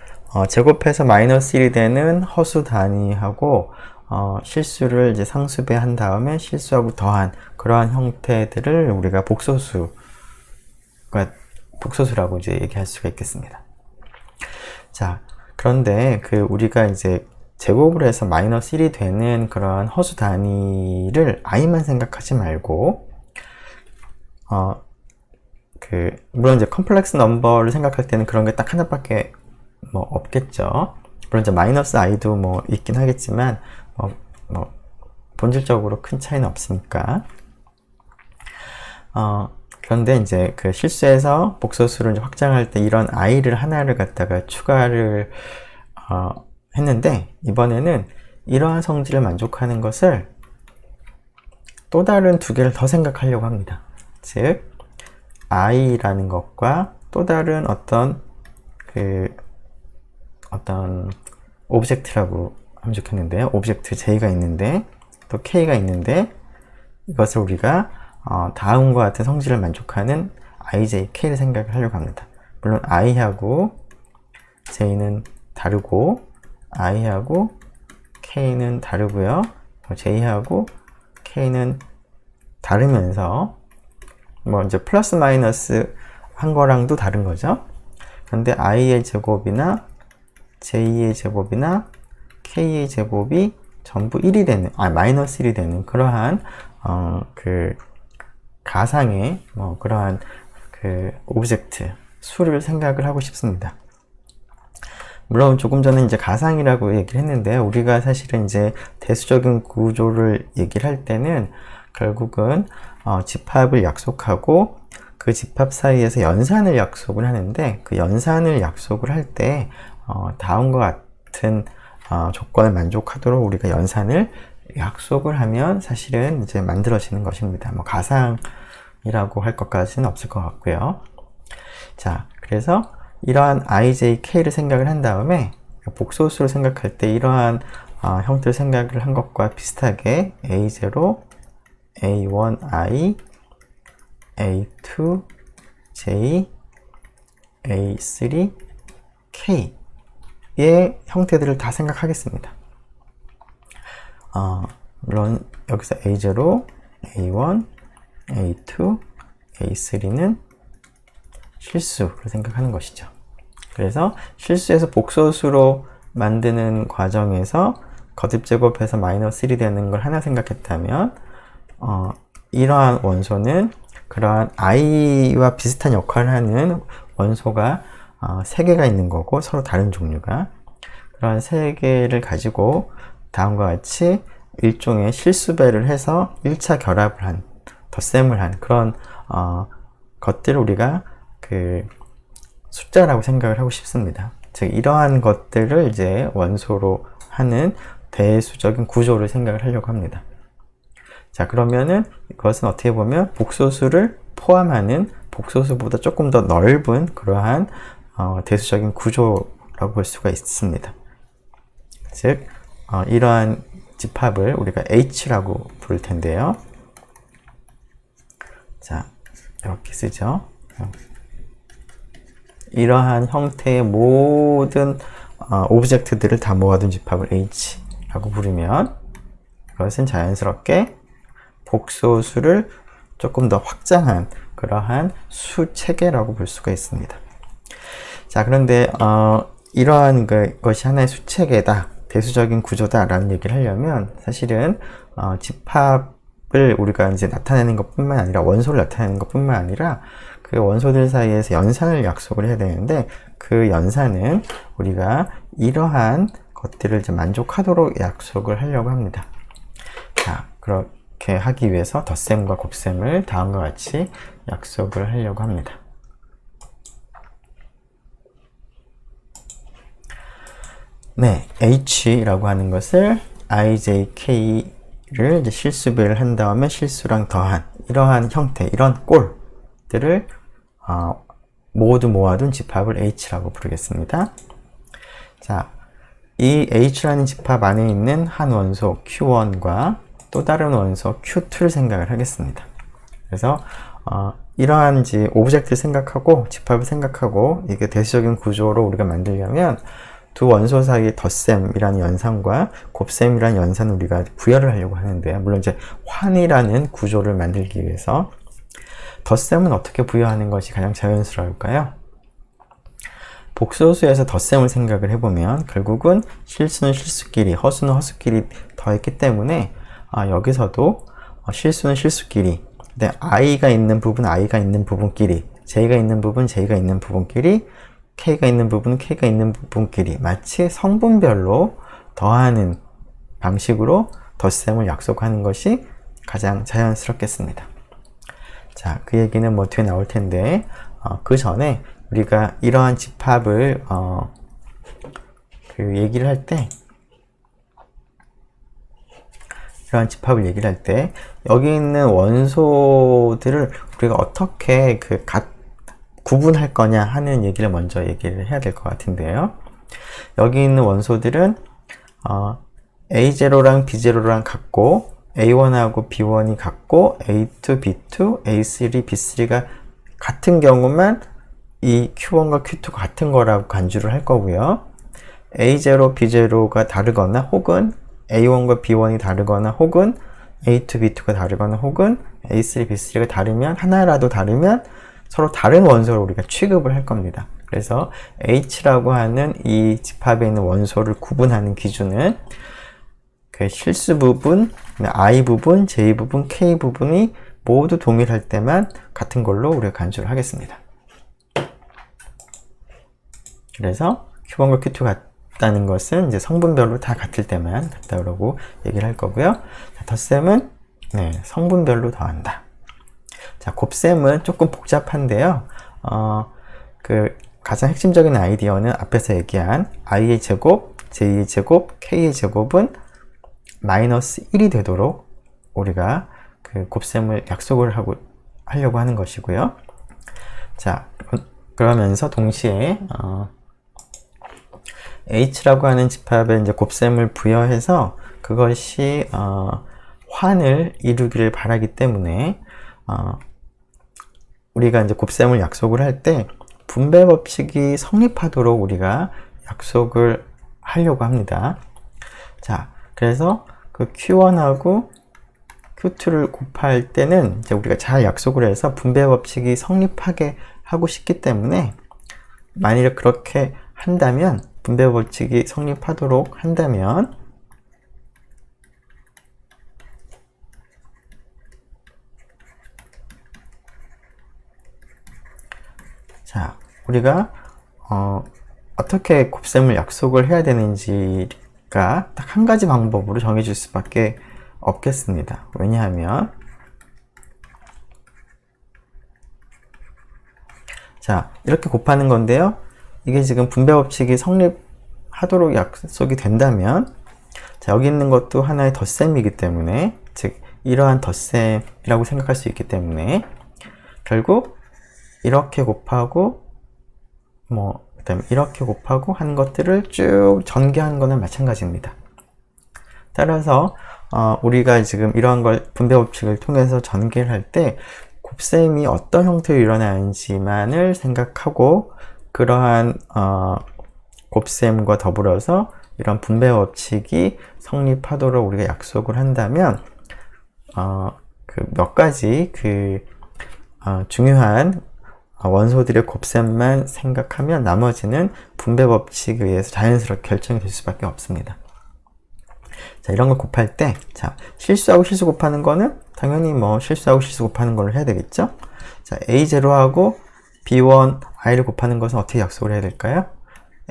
A: 제곱해서 마이너스 1이 되는 허수 단위하고 실수를 이제 상수배한 다음에 실수하고 더한 그러한 형태들을 우리가 복소수라고 이제 얘기할 수가 있겠습니다. 자, 그런데 우리가 이제 제곱을 해서 마이너스 1이 되는 그런 허수 단위를 i만 생각하지 말고 물론 이제 컴플렉스 넘버를 생각할 때는 그런 게 딱 하나밖에 없겠죠. 물론 이제 마이너스 i도 있긴 하겠지만 본질적으로 큰 차이는 없으니까. 그런데 이제 실수해서 복소수를 이제 확장할 때 이런 i를 하나를 갖다가 추가를 했는데, 이번에는 이러한 성질을 만족하는 것을 또 다른 두 개를 더 생각하려고 합니다. 즉 i라는 것과 또 다른 어떤 오브젝트라고 하면 좋겠는데요. 오브젝트 j가 있는데 또 k가 있는데, 이것을 우리가 다음과 같은 성질을 만족하는 ij, k를 생각을 하려고 합니다. 물론 i하고 j는 다르고 i하고 k는 다르고요. j하고 k는 다르면서 이제 플러스 마이너스 한 거랑도 다른 거죠. 그런데 i의 제곱이나 j의 제곱이나 k의 제곱이 전부 1이 되는, 마이너스 1이 되는 그러한 가상의 그러한 오브젝트 수를 생각을 하고 싶습니다. 물론 조금 전에 이제 가상이라고 얘기를 했는데, 우리가 사실은 이제 대수적인 구조를 얘기를 할 때는 결국은 집합을 약속하고 그 집합 사이에서 연산을 약속을 하는데, 그 연산을 약속을 할 때 다음과 같은 조건을 만족하도록 우리가 연산을 약속을 하면 사실은 이제 만들어지는 것입니다. 가상이라고 할 것까지는 없을 것 같고요. 자, 그래서 이러한 ij, k를 생각을 한 다음에 복소수를 생각할 때 이러한 형태를 생각을 한 것과 비슷하게 a0, a1i, a2, j, a3, k의 형태들을 다 생각하겠습니다. 물론 여기서 a0, a1, a2, a3는 실수를 생각하는 것이죠. 그래서 실수에서 복소수로 만드는 과정에서 거듭제곱해서 마이너스 1이 되는 걸 하나 생각했다면, 이러한 원소는 그러한 i와 비슷한 역할을 하는 원소가 3개가 있는 거고, 서로 다른 종류가. 그러한 3개를 가지고 다음과 같이 일종의 실수배를 해서 1차 결합을 한, 덧셈을 한 그런 것들을 우리가 숫자라고 생각을 하고 싶습니다. 즉 이러한 것들을 이제 원소로 하는 대수적인 구조를 생각을 하려고 합니다. 자, 그러면은 이것은 어떻게 보면 복소수를 포함하는, 복소수보다 조금 더 넓은 그러한 대수적인 구조라고 볼 수가 있습니다. 즉 이러한 집합을 우리가 H라고 부를 텐데요. 자, 이렇게 쓰죠. 이러한 형태의 모든 오브젝트들을 다 모아둔 집합을 H라고 부르면, 그것은 자연스럽게 복소수를 조금 더 확장한 그러한 수체계라고 볼 수가 있습니다. 자, 그런데 이러한 것이 하나의 수체계다, 대수적인 구조다 라는 얘기를 하려면 사실은 집합을 우리가 이제 나타내는 것 뿐만 아니라, 원소를 나타내는 것 뿐만 아니라 그 원소들 사이에서 연산을 약속을 해야 되는데, 그 연산은 우리가 이러한 것들을 이제 만족하도록 약속을 하려고 합니다. 자, 그렇게 하기 위해서 덧셈과 곱셈을 다음과 같이 약속을 하려고 합니다. 네, H라고 하는 것을 ijk를 이제 실수배를 한 다음에 실수랑 더한 이러한 형태, 이런 꼴들을 모두 모아둔 집합을 H라고 부르겠습니다. 자, 이 H라는 집합 안에 있는 한 원소 Q1과 또 다른 원소 Q2를 생각을 하겠습니다. 그래서 이러한 오브젝트를 생각하고 집합을 생각하고 이게 대수적인 구조로 우리가 만들려면 두 원소 사이의 덧셈이라는 연산과 곱셈이라는 연산을 우리가 부여를 하려고 하는데요. 물론 이제 환이라는 구조를 만들기 위해서 덧셈은 어떻게 부여하는 것이 가장 자연스러울까요? 복소수에서 덧셈을 생각을 해보면 결국은 실수는 실수끼리, 허수는 허수끼리 더했기 때문에 여기서도 실수는 실수끼리, 근데 i가 있는 부분, i가 있는 부분끼리, j가 있는 부분, j가 있는 부분끼리, k가 있는 부분, k가 있는 부분끼리 마치 성분별로 더하는 방식으로 덧셈을 약속하는 것이 가장 자연스럽겠습니다. 자, 그 얘기는 뭐 뒤에 나올 텐데 그 전에 우리가 이러한 집합을 얘기를 할 때 여기 있는 원소들을 우리가 어떻게 구분할 거냐 하는 얘기를 먼저 얘기를 해야 될 것 같은데요. 여기 있는 원소들은 A0랑 B0랑 같고 A1하고 B1이 같고 A2, B2, A3, B3가 같은 경우만 이 Q1과 Q2가 같은 거라고 간주를 할 거고요. A0, B0가 다르거나 혹은 A1과 B1이 다르거나 혹은 A2, B2가 다르거나 혹은 A3, B3가 다르면 하나라도 다르면 서로 다른 원소를 우리가 취급을 할 겁니다. 그래서 H라고 하는 이 집합에 있는 원소를 구분하는 기준은 그 실수 부분, I 부분, J 부분, K 부분이 모두 동일할 때만 같은 걸로 우리가 간주를 하겠습니다. 그래서 Q1과 Q2가 같다는 것은 이제 성분별로 다 같을 때만 같다고 얘기를 할 거고요. 덧셈은 성분별로 더한다. 자, 곱셈은 조금 복잡한데요. 가장 핵심적인 아이디어는 앞에서 얘기한 i의 제곱, j의 제곱, k의 제곱은 마이너스 1이 되도록 우리가 그 곱셈을 약속을 하려고 하는 것이고요. 자, 그러면서 동시에 h라고 하는 집합에 이제 곱셈을 부여해서 그것이 환을 이루기를 바라기 때문에 우리가 이제 곱셈을 약속을 할 때 분배 법칙이 성립하도록 우리가 약속을 하려고 합니다. 자, 그래서 그 Q1하고 Q2를 곱할 때는 이제 우리가 잘 약속을 해서 분배 법칙이 성립하게 하고 싶기 때문에 만일 그렇게 한다면 분배 법칙이 성립하도록 한다면 자, 우리가 어떻게 곱셈을 약속을 해야 되는지가 딱 한 가지 방법으로 정해질 수밖에 없겠습니다. 왜냐하면 자, 이렇게 곱하는 건데요. 이게 지금 분배 법칙이 성립하도록 약속이 된다면 자, 여기 있는 것도 하나의 덧셈이기 때문에 즉 이러한 덧셈이라고 생각할 수 있기 때문에 결국 이렇게 곱하고 그다음에 이렇게 곱하고 한 것들을 쭉 전개하는 거는 마찬가지입니다. 따라서 우리가 지금 이러한 걸 분배 법칙을 통해서 전개를 할 때 곱셈이 어떤 형태로 일어나는지만을 생각하고 그러한 곱셈과 더불어서 이런 분배 법칙이 성립하도록 우리가 약속을 한다면 몇 가지 중요한 원소들의 곱셈만 생각하면 나머지는 분배 법칙에 의해서 자연스럽게 결정이 될 수밖에 없습니다. 자, 이런 걸 곱할 때, 자, 실수하고 실수 곱하는 거는 당연히 실수하고 실수 곱하는 걸로 해야 되겠죠? 자, A0하고 B1, i를 곱하는 것은 어떻게 약속을 해야 될까요?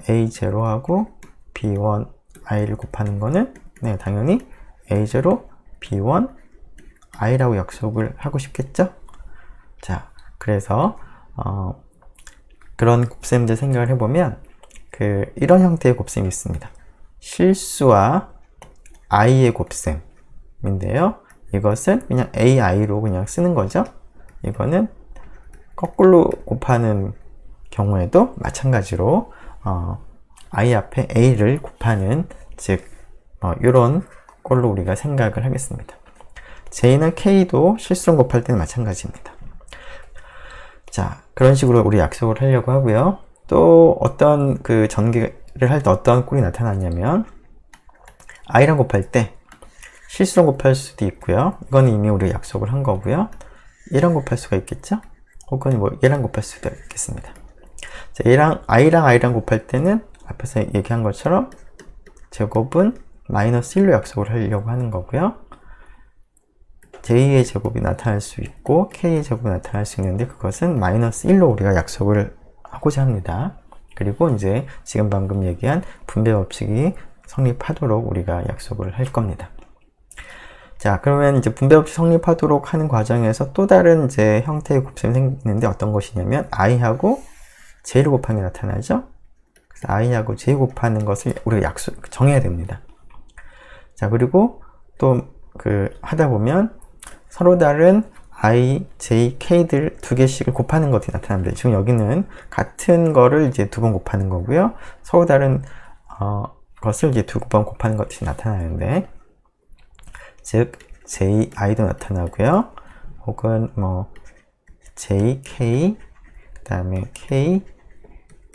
A: A0하고 B1, i를 곱하는 거는 당연히 A0, B1, i라고 약속을 하고 싶겠죠? 자, 그래서 그런 곱셈들 생각을 해보면 이런 형태의 곱셈이 있습니다. 실수와 i의 곱셈인데요. 이것은 그냥 ai로 그냥 쓰는 거죠. 이거는 거꾸로 곱하는 경우에도 마찬가지로 i 앞에 a를 곱하는, 즉 이런 걸로 우리가 생각을 하겠습니다. j는 k도 실수로 곱할 때는 마찬가지입니다. 자, 그런 식으로 우리 약속을 하려고 하고요. 또 어떤 그 전개를 할 때 어떤 꼴이 나타났냐면, i랑 곱할 때 실수로 곱할 수도 있고요. 이건 이미 우리 약속을 한 거고요. 얘랑 곱할 수가 있겠죠? 혹은 뭐 얘랑 곱할 수도 있겠습니다. 자, 얘랑 i랑 곱할 때는 앞에서 얘기한 것처럼 제곱은 마이너스 1로 약속을 하려고 하는 거고요. j의 제곱이 나타날 수 있고 k의 제곱이 나타날 수 있는데, 그것은 마이너스 1로 우리가 약속을 하고자 합니다. 그리고 이제 지금 방금 얘기한 분배 법칙이 성립하도록 우리가 약속을 할 겁니다. 자, 그러면 이제 분배 법칙 성립하도록 하는 과정에서 또 다른 이제 형태의 곱셈이 생기는데, 어떤 것이냐면 i하고 j를 곱하는 게 나타나죠. 그래서 i하고 j 곱하는 것을 우리가 정해야 됩니다. 자, 그리고 또 하다 보면 서로 다른 i, j, k들 두 개씩을 곱하는 것이 나타납니다. 지금 여기는 같은 거를 이제 두 번 곱하는 거고요. 서로 다른 것을 이제 두 번 곱하는 것이 나타나는데, 즉 j, i도 나타나고요. 혹은 뭐 j, k, 그 다음에 k,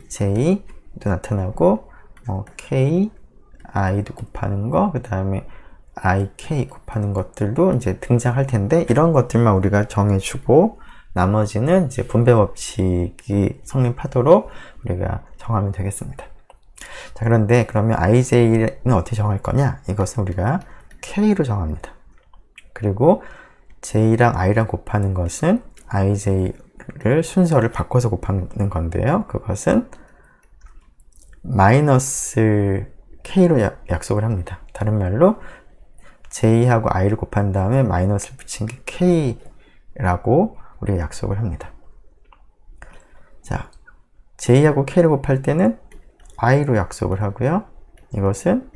A: j도 나타나고, k, i도 곱하는 거, 그 다음에 ik 곱하는 것들도 이제 등장할 텐데, 이런 것들만 우리가 정해주고 나머지는 이제 분배 법칙이 성립하도록 우리가 정하면 되겠습니다. 자, 그런데 그러면 ij는 어떻게 정할 거냐? 이것은 우리가 k로 정합니다. 그리고 j랑 i랑 곱하는 것은 ij를 순서를 바꿔서 곱하는 건데요. 그것은 마이너스 k로 약속을 합니다. 다른 말로 j하고 i를 곱한 다음에 마이너스를 붙인 게 k라고 우리가 약속을 합니다. 자, j하고 k를 곱할 때는 i로 약속을 하고요. 이것은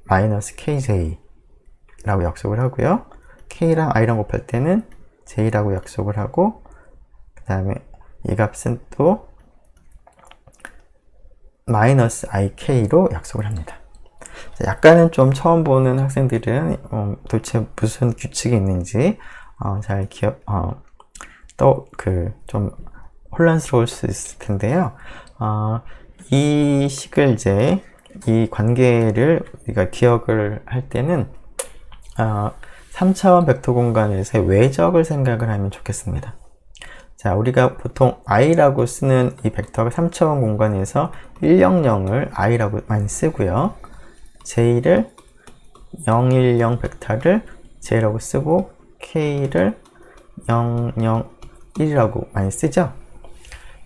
A: 마이너스 kj라고 약속을 하고요. k랑 i랑 곱할 때는 j라고 약속을 하고, 그 다음에 이 값은 또 마이너스 ik로 약속을 합니다. 자, 약간은 좀 처음 보는 학생들은 도대체 무슨 규칙이 있는지 잘 좀 혼란스러울 수 있을 텐데요. 이 식을 이제 이 관계를 우리가 기억을 할 때는 3차원 벡터 공간에서의 외적을 생각을 하면 좋겠습니다. 자, 우리가 보통 i라고 쓰는 이 벡터가 3차원 공간에서 100을 i라고 많이 쓰고요. j를 010 벡터를 j라고 쓰고 k를 001이라고 많이 쓰죠.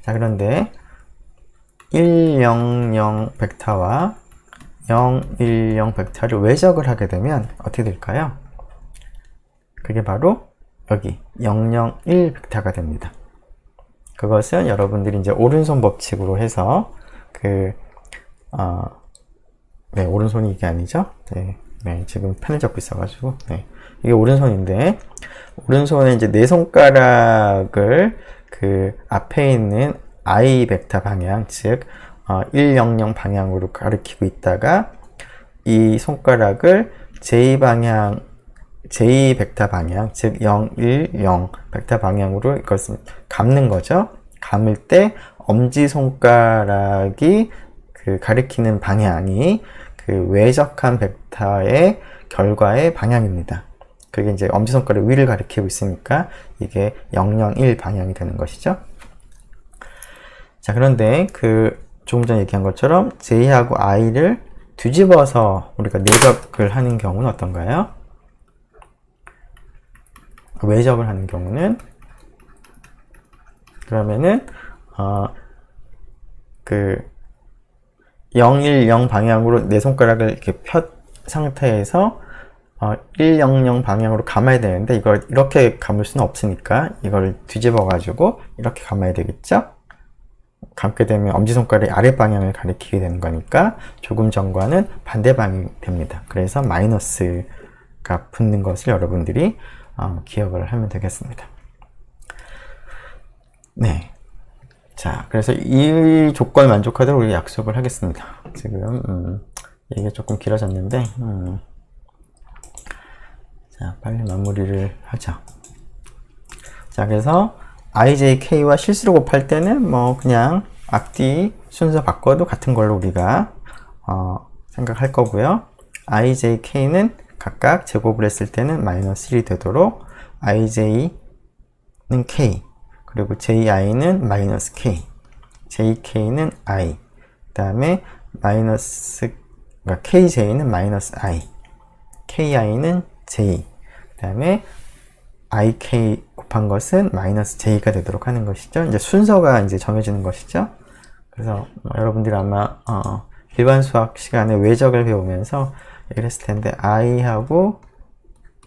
A: 자, 그런데 100 벡터와 010 벡터를 외적을 하게 되면 어떻게 될까요? 그게 바로 여기 001 벡터가 됩니다. 그것은 여러분들이 이제 오른손 법칙으로 해서 오른손이 이게 아니죠? 지금 펜을 잡고 있어가지고, 이게 오른손인데, 오른손에 이제 네 손가락을 앞에 있는 i 벡터 방향, 즉 100 방향으로 가리키고 있다가 이 손가락을 j 벡터 방향, 즉 010 벡터 방향으로 이것을 감는 거죠. 감을 때 엄지손가락이 가리키는 방향이 외적한 벡터의 결과의 방향입니다. 그게 이제 엄지손가락 위를 가리키고 있으니까 이게 001 방향이 되는 것이죠. 자, 그런데 조금 전에 얘기한 것처럼 j하고 i를 뒤집어서 우리가 내적을 하는 경우는 어떤가요? 외적을 하는 경우는, 그러면은 010 방향으로 내 손가락을 이렇게 펴 상태에서 100 방향으로 감아야 되는데, 이걸 이렇게 감을 수는 없으니까 이걸 뒤집어 가지고 이렇게 감아야 되겠죠. 감게 되면 엄지손가락의 아래 방향을 가리키게 되는 거니까 조금 전과는 반대 방향이 됩니다. 그래서 마이너스가 값 붙는 것을 여러분들이 기억을 하면 되겠습니다. 네. 자, 그래서 이 조건을 만족하도록 우리 약속을 하겠습니다. 지금 이게 조금 길어졌는데 자, 빨리 마무리를 하죠. 자, 그래서 ijk와 실수로 곱할 때는 뭐 그냥 앞뒤 순서 바꿔도 같은 걸로 우리가 생각할 거고요. ijk는 각각 제곱을 했을 때는 마이너스 1이 되도록 ij는 k, 그리고 ji는 마이너스 k, jk는 i, 그 다음에 마이너스, 그러니까 kj는 마이너스 i, ki는 j, 그 다음에 ik 곱한 것은 마이너스 j가 되도록 하는 것이죠. 이제 순서가 이제 정해지는 것이죠. 그래서 여러분들이 아마 일반 수학 시간에 외적을 배우면서 얘기를 했을 텐데 i하고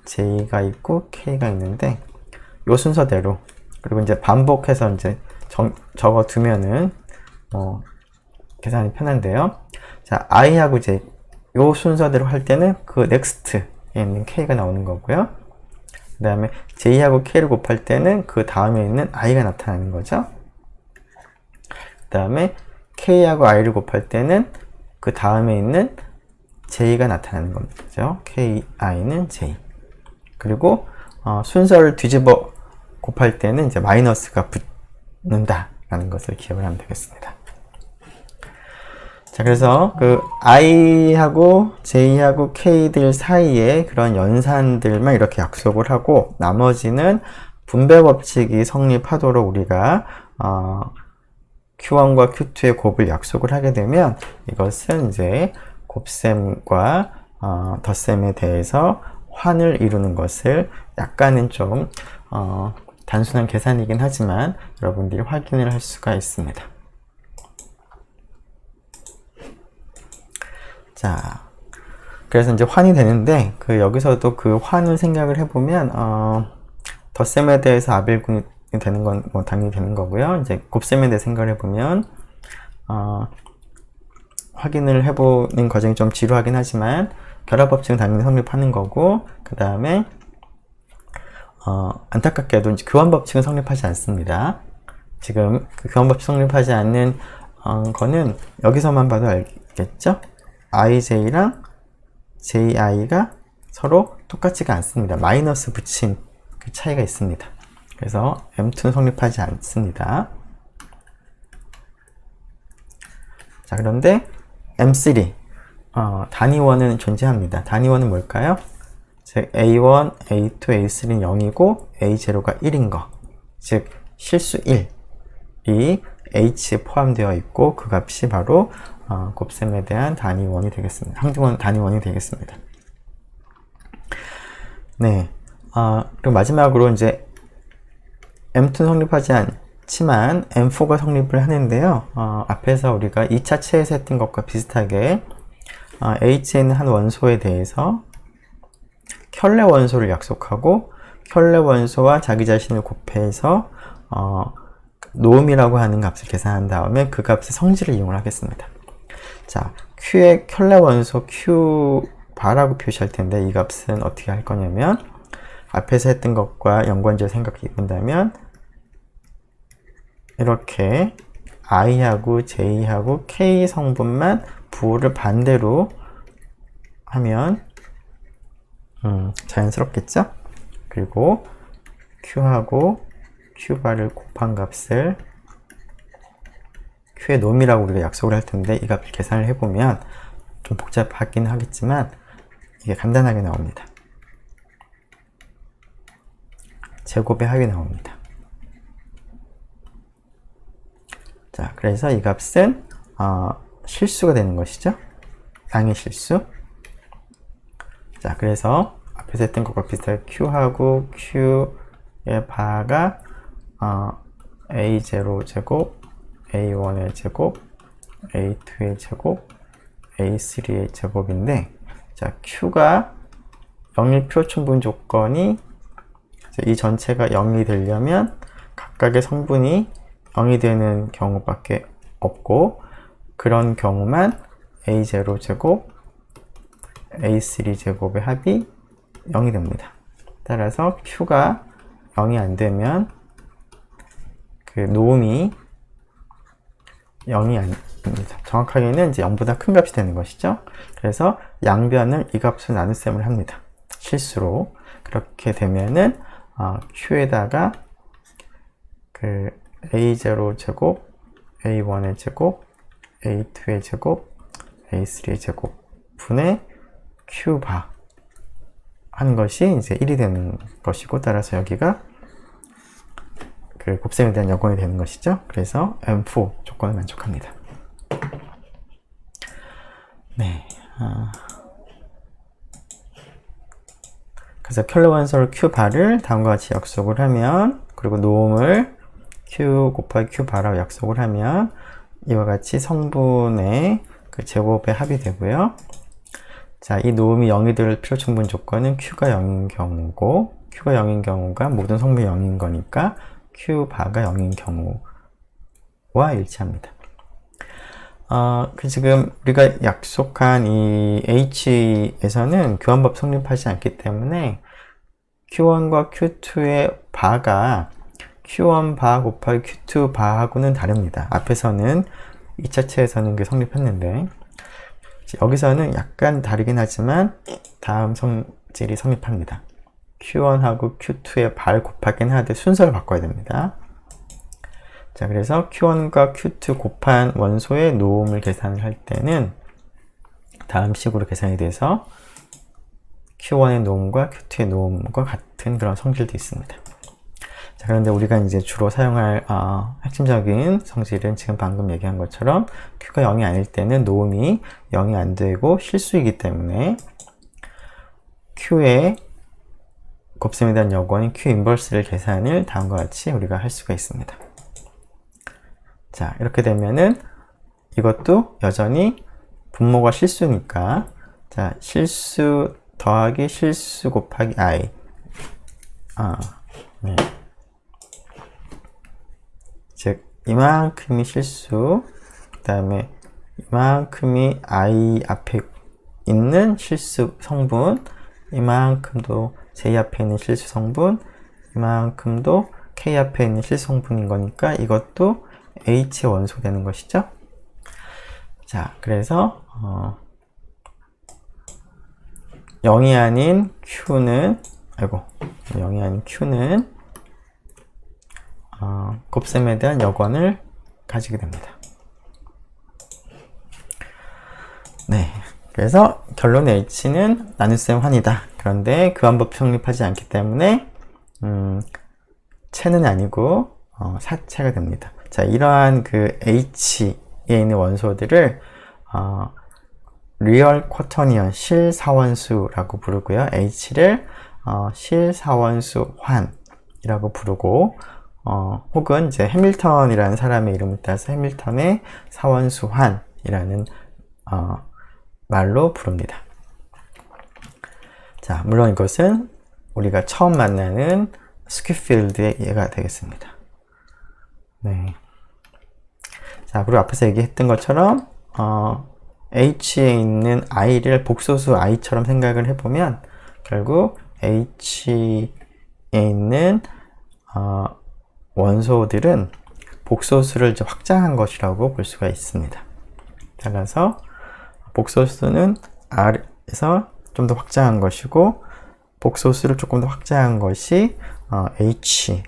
A: j가 있고 k가 있는데 요 순서대로, 그리고 이제 반복해서 이제 적어 두면은 계산이 편한데요. 자, i하고 j 요 순서대로 할 때는 그 next에 있는 k가 나오는 거고요. 그 다음에 j하고 k를 곱할 때는 그 다음에 있는 i가 나타나는 거죠. 그 다음에 k하고 i를 곱할 때는 그 다음에 있는 j가 나타나는 거죠. ki는 j. 그리고 순서를 뒤집어 곱할 때는 이제 마이너스가 붙는다 라는 것을 기억을 하면 되겠습니다. 자, 그래서 그 i하고 j하고 k들 사이에 그런 연산들만 이렇게 약속을 하고, 나머지는 분배 법칙이 성립하도록 우리가 Q1과 Q2의 곱을 약속을 하게 되면 이것은 이제 곱셈과 덧셈에 대해서 환을 이루는 것을 약간은 좀 단순한 계산이긴 하지만 여러분들이 확인을 할 수가 있습니다. 자, 그래서 이제 환이 되는데 여기서도 그 환을 생각을 해보면 덧셈에 대해서 아벨군이 되는 건 뭐 당연히 되는 거고요. 이제 곱셈에 대해 생각을 해보면 확인을 해보는 과정이 좀 지루하긴 하지만 결합법칙은 당연히 성립하는 거고, 그 다음에 안타깝게도 이제 교환법칙은 성립하지 않습니다. 지금 그 교환법칙 성립하지 않는 거는 여기서만 봐도 알겠죠? ij랑 ji가 서로 똑같지가 않습니다. 마이너스 붙인 그 차이가 있습니다. 그래서 M2는 성립하지 않습니다. 자, 그런데 M3 단위원은 존재합니다. 단위원은 뭘까요? 즉 A1, A2, A3는 0이고 A0가 1인 거, 즉 실수 1이 H에 포함되어 있고 그 값이 바로 곱셈에 대한 단위원이 되겠습니다. 항등원 단위원이 되겠습니다. 네. 그리고 마지막으로 이제 M2는 성립하지 않지만 M4가 성립을 하는데요. 앞에서 우리가 2차 체에서 했던 것과 비슷하게 H에 있는 한 원소에 대해서 켤레 원소를 약속하고 켤레 원소와 자기 자신을 곱해서 노음이라고 하는 값을 계산한 다음에 그 값의 성질을 이용을 하겠습니다. 자, Q의 켤레 원소 Q 바라고 표시할 텐데 이 값은 어떻게 할 거냐면 앞에서 했던 것과 연관지어 생각해 본다면 이렇게 i하고 j하고 k 성분만 부호를 반대로 하면 자연스럽겠죠? 그리고 q하고 q바를 곱한 값을 q의 놈이라고 우리가 약속을 할 텐데 이 값을 계산을 해보면 좀 복잡하긴 하겠지만 이게 간단하게 나옵니다. 제곱의 합이 나옵니다. 자, 그래서 이 값은 실수가 되는 것이죠. 양의 실수. 자, 그래서 앞에서 했던 것과 비슷하게 Q하고 Q의 바가 A0 제곱, A1의 제곱, A2의 제곱, A3의 제곱인데, 자, Q가 0일 표준분 조건이 이 전체가 0이 되려면 각각의 성분이 0이 되는 경우밖에 없고, 그런 경우만 A0 제곱, A3 제곱의 합이 0이 됩니다. 따라서 Q가 0이 안 되면 그 노음이 0이 아닙니다. 정확하게는 이제 0보다 큰 값이 되는 것이죠. 그래서 양변을 이 값으로 나눗셈을 합니다. 실수로. 그렇게 되면은 Q에다가 그 A0 제곱, A1의 제곱, A2의 제곱, A3의 제곱 분의 Q바 한 것이 이제 1이 되는 것이고, 따라서 여기가 그 곱셈에 대한 여건이 되는 것이죠. 그래서 M4 조건을 만족합니다. 네. 그래서 켈러 원소를 Q바를 다음과 같이 약속을 하면, 그리고 노음을 Q 곱하기 Q바라고 약속을 하면 이와 같이 성분의 그 제곱의 합이 되고요. 자, 이 노음이 0이 될 필요 충분 조건은 Q가 0인 경우고, Q가 0인 경우가 모든 성분이 0인 거니까 Q바가 0인 경우와 일치합니다. 지금 우리가 약속한 이 H에서는 교환법 성립하지 않기 때문에 Q1과 Q2의 바가 Q1 바 곱하기 Q2 바하고는 다릅니다. 앞에서는 2차체에서는 그게 성립했는데, 여기서는 약간 다르긴 하지만 다음 성질이 성립합니다. Q1하고 Q2의 발 곱하긴 하되 순서를 바꿔야 됩니다. 자, 그래서 Q1과 Q2 곱한 원소의 노음을 계산을 할 때는 다음 식으로 계산이 돼서 Q1의 노음과 Q2의 노음과 같은 그런 성질도 있습니다. 자, 그런데 우리가 이제 주로 사용할 핵심적인 성질은 지금 방금 얘기한 것처럼 Q가 0이 아닐 때는 노음이 0이 안 되고 실수이기 때문에 Q의 곱셈에 대한 여건인 Q 인버스를 계산을 다음과 같이 우리가 할 수가 있습니다. 자, 이렇게 되면은 이것도 여전히 분모가 실수니까, 자, 실수 더하기 실수 곱하기 I. 네. 즉, 이만큼이 실수, 그 다음에 이만큼이 I 앞에 있는 실수 성분, 이만큼도 J 앞에 있는 실수 성분, 이만큼도 K 앞에 있는 실수 성분인 거니까 이것도 H 원소 되는 것이죠. 자, 그래서 0이 아닌 Q는 0이 아닌 Q는 곱셈에 대한 여건을 가지게 됩니다. 네, 그래서 결론 H는 나눗셈 환이다. 그런데 교환법 성립하지 않기 때문에 체는 아니고 사체가 됩니다. 자, 이러한 그 H에 있는 원소들을 리얼 쿼터니언 실사원수라고 부르고요. H를 실사원수 환이라고 부르고, 혹은 이제 해밀턴이라는 사람의 이름을 따서 해밀턴의 사원수 환이라는 말로 부릅니다. 자, 물론 이것은 우리가 처음 만나는 스퀴필드의 예가 되겠습니다. 네. 자, 그리고 앞에서 얘기했던 것처럼 H에 있는 I를 복소수 I처럼 생각을 해보면 결국 H에 있는 원소들은 복소수를 이제 확장한 것이라고 볼 수가 있습니다. 따라서 복소수는 R에서 좀 더 확장한 것이고, 복소수를 조금 더 확장한 것이 H,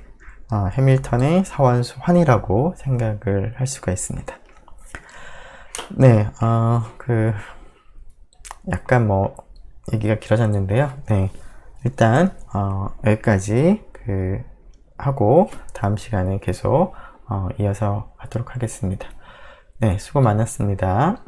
A: 해밀턴의 사원수 환이라고 생각을 할 수가 있습니다. 네, 약간 얘기가 길어졌는데요. 네, 일단 여기까지 하고 다음 시간에 계속 이어서 하도록 하겠습니다. 네, 수고 많았습니다.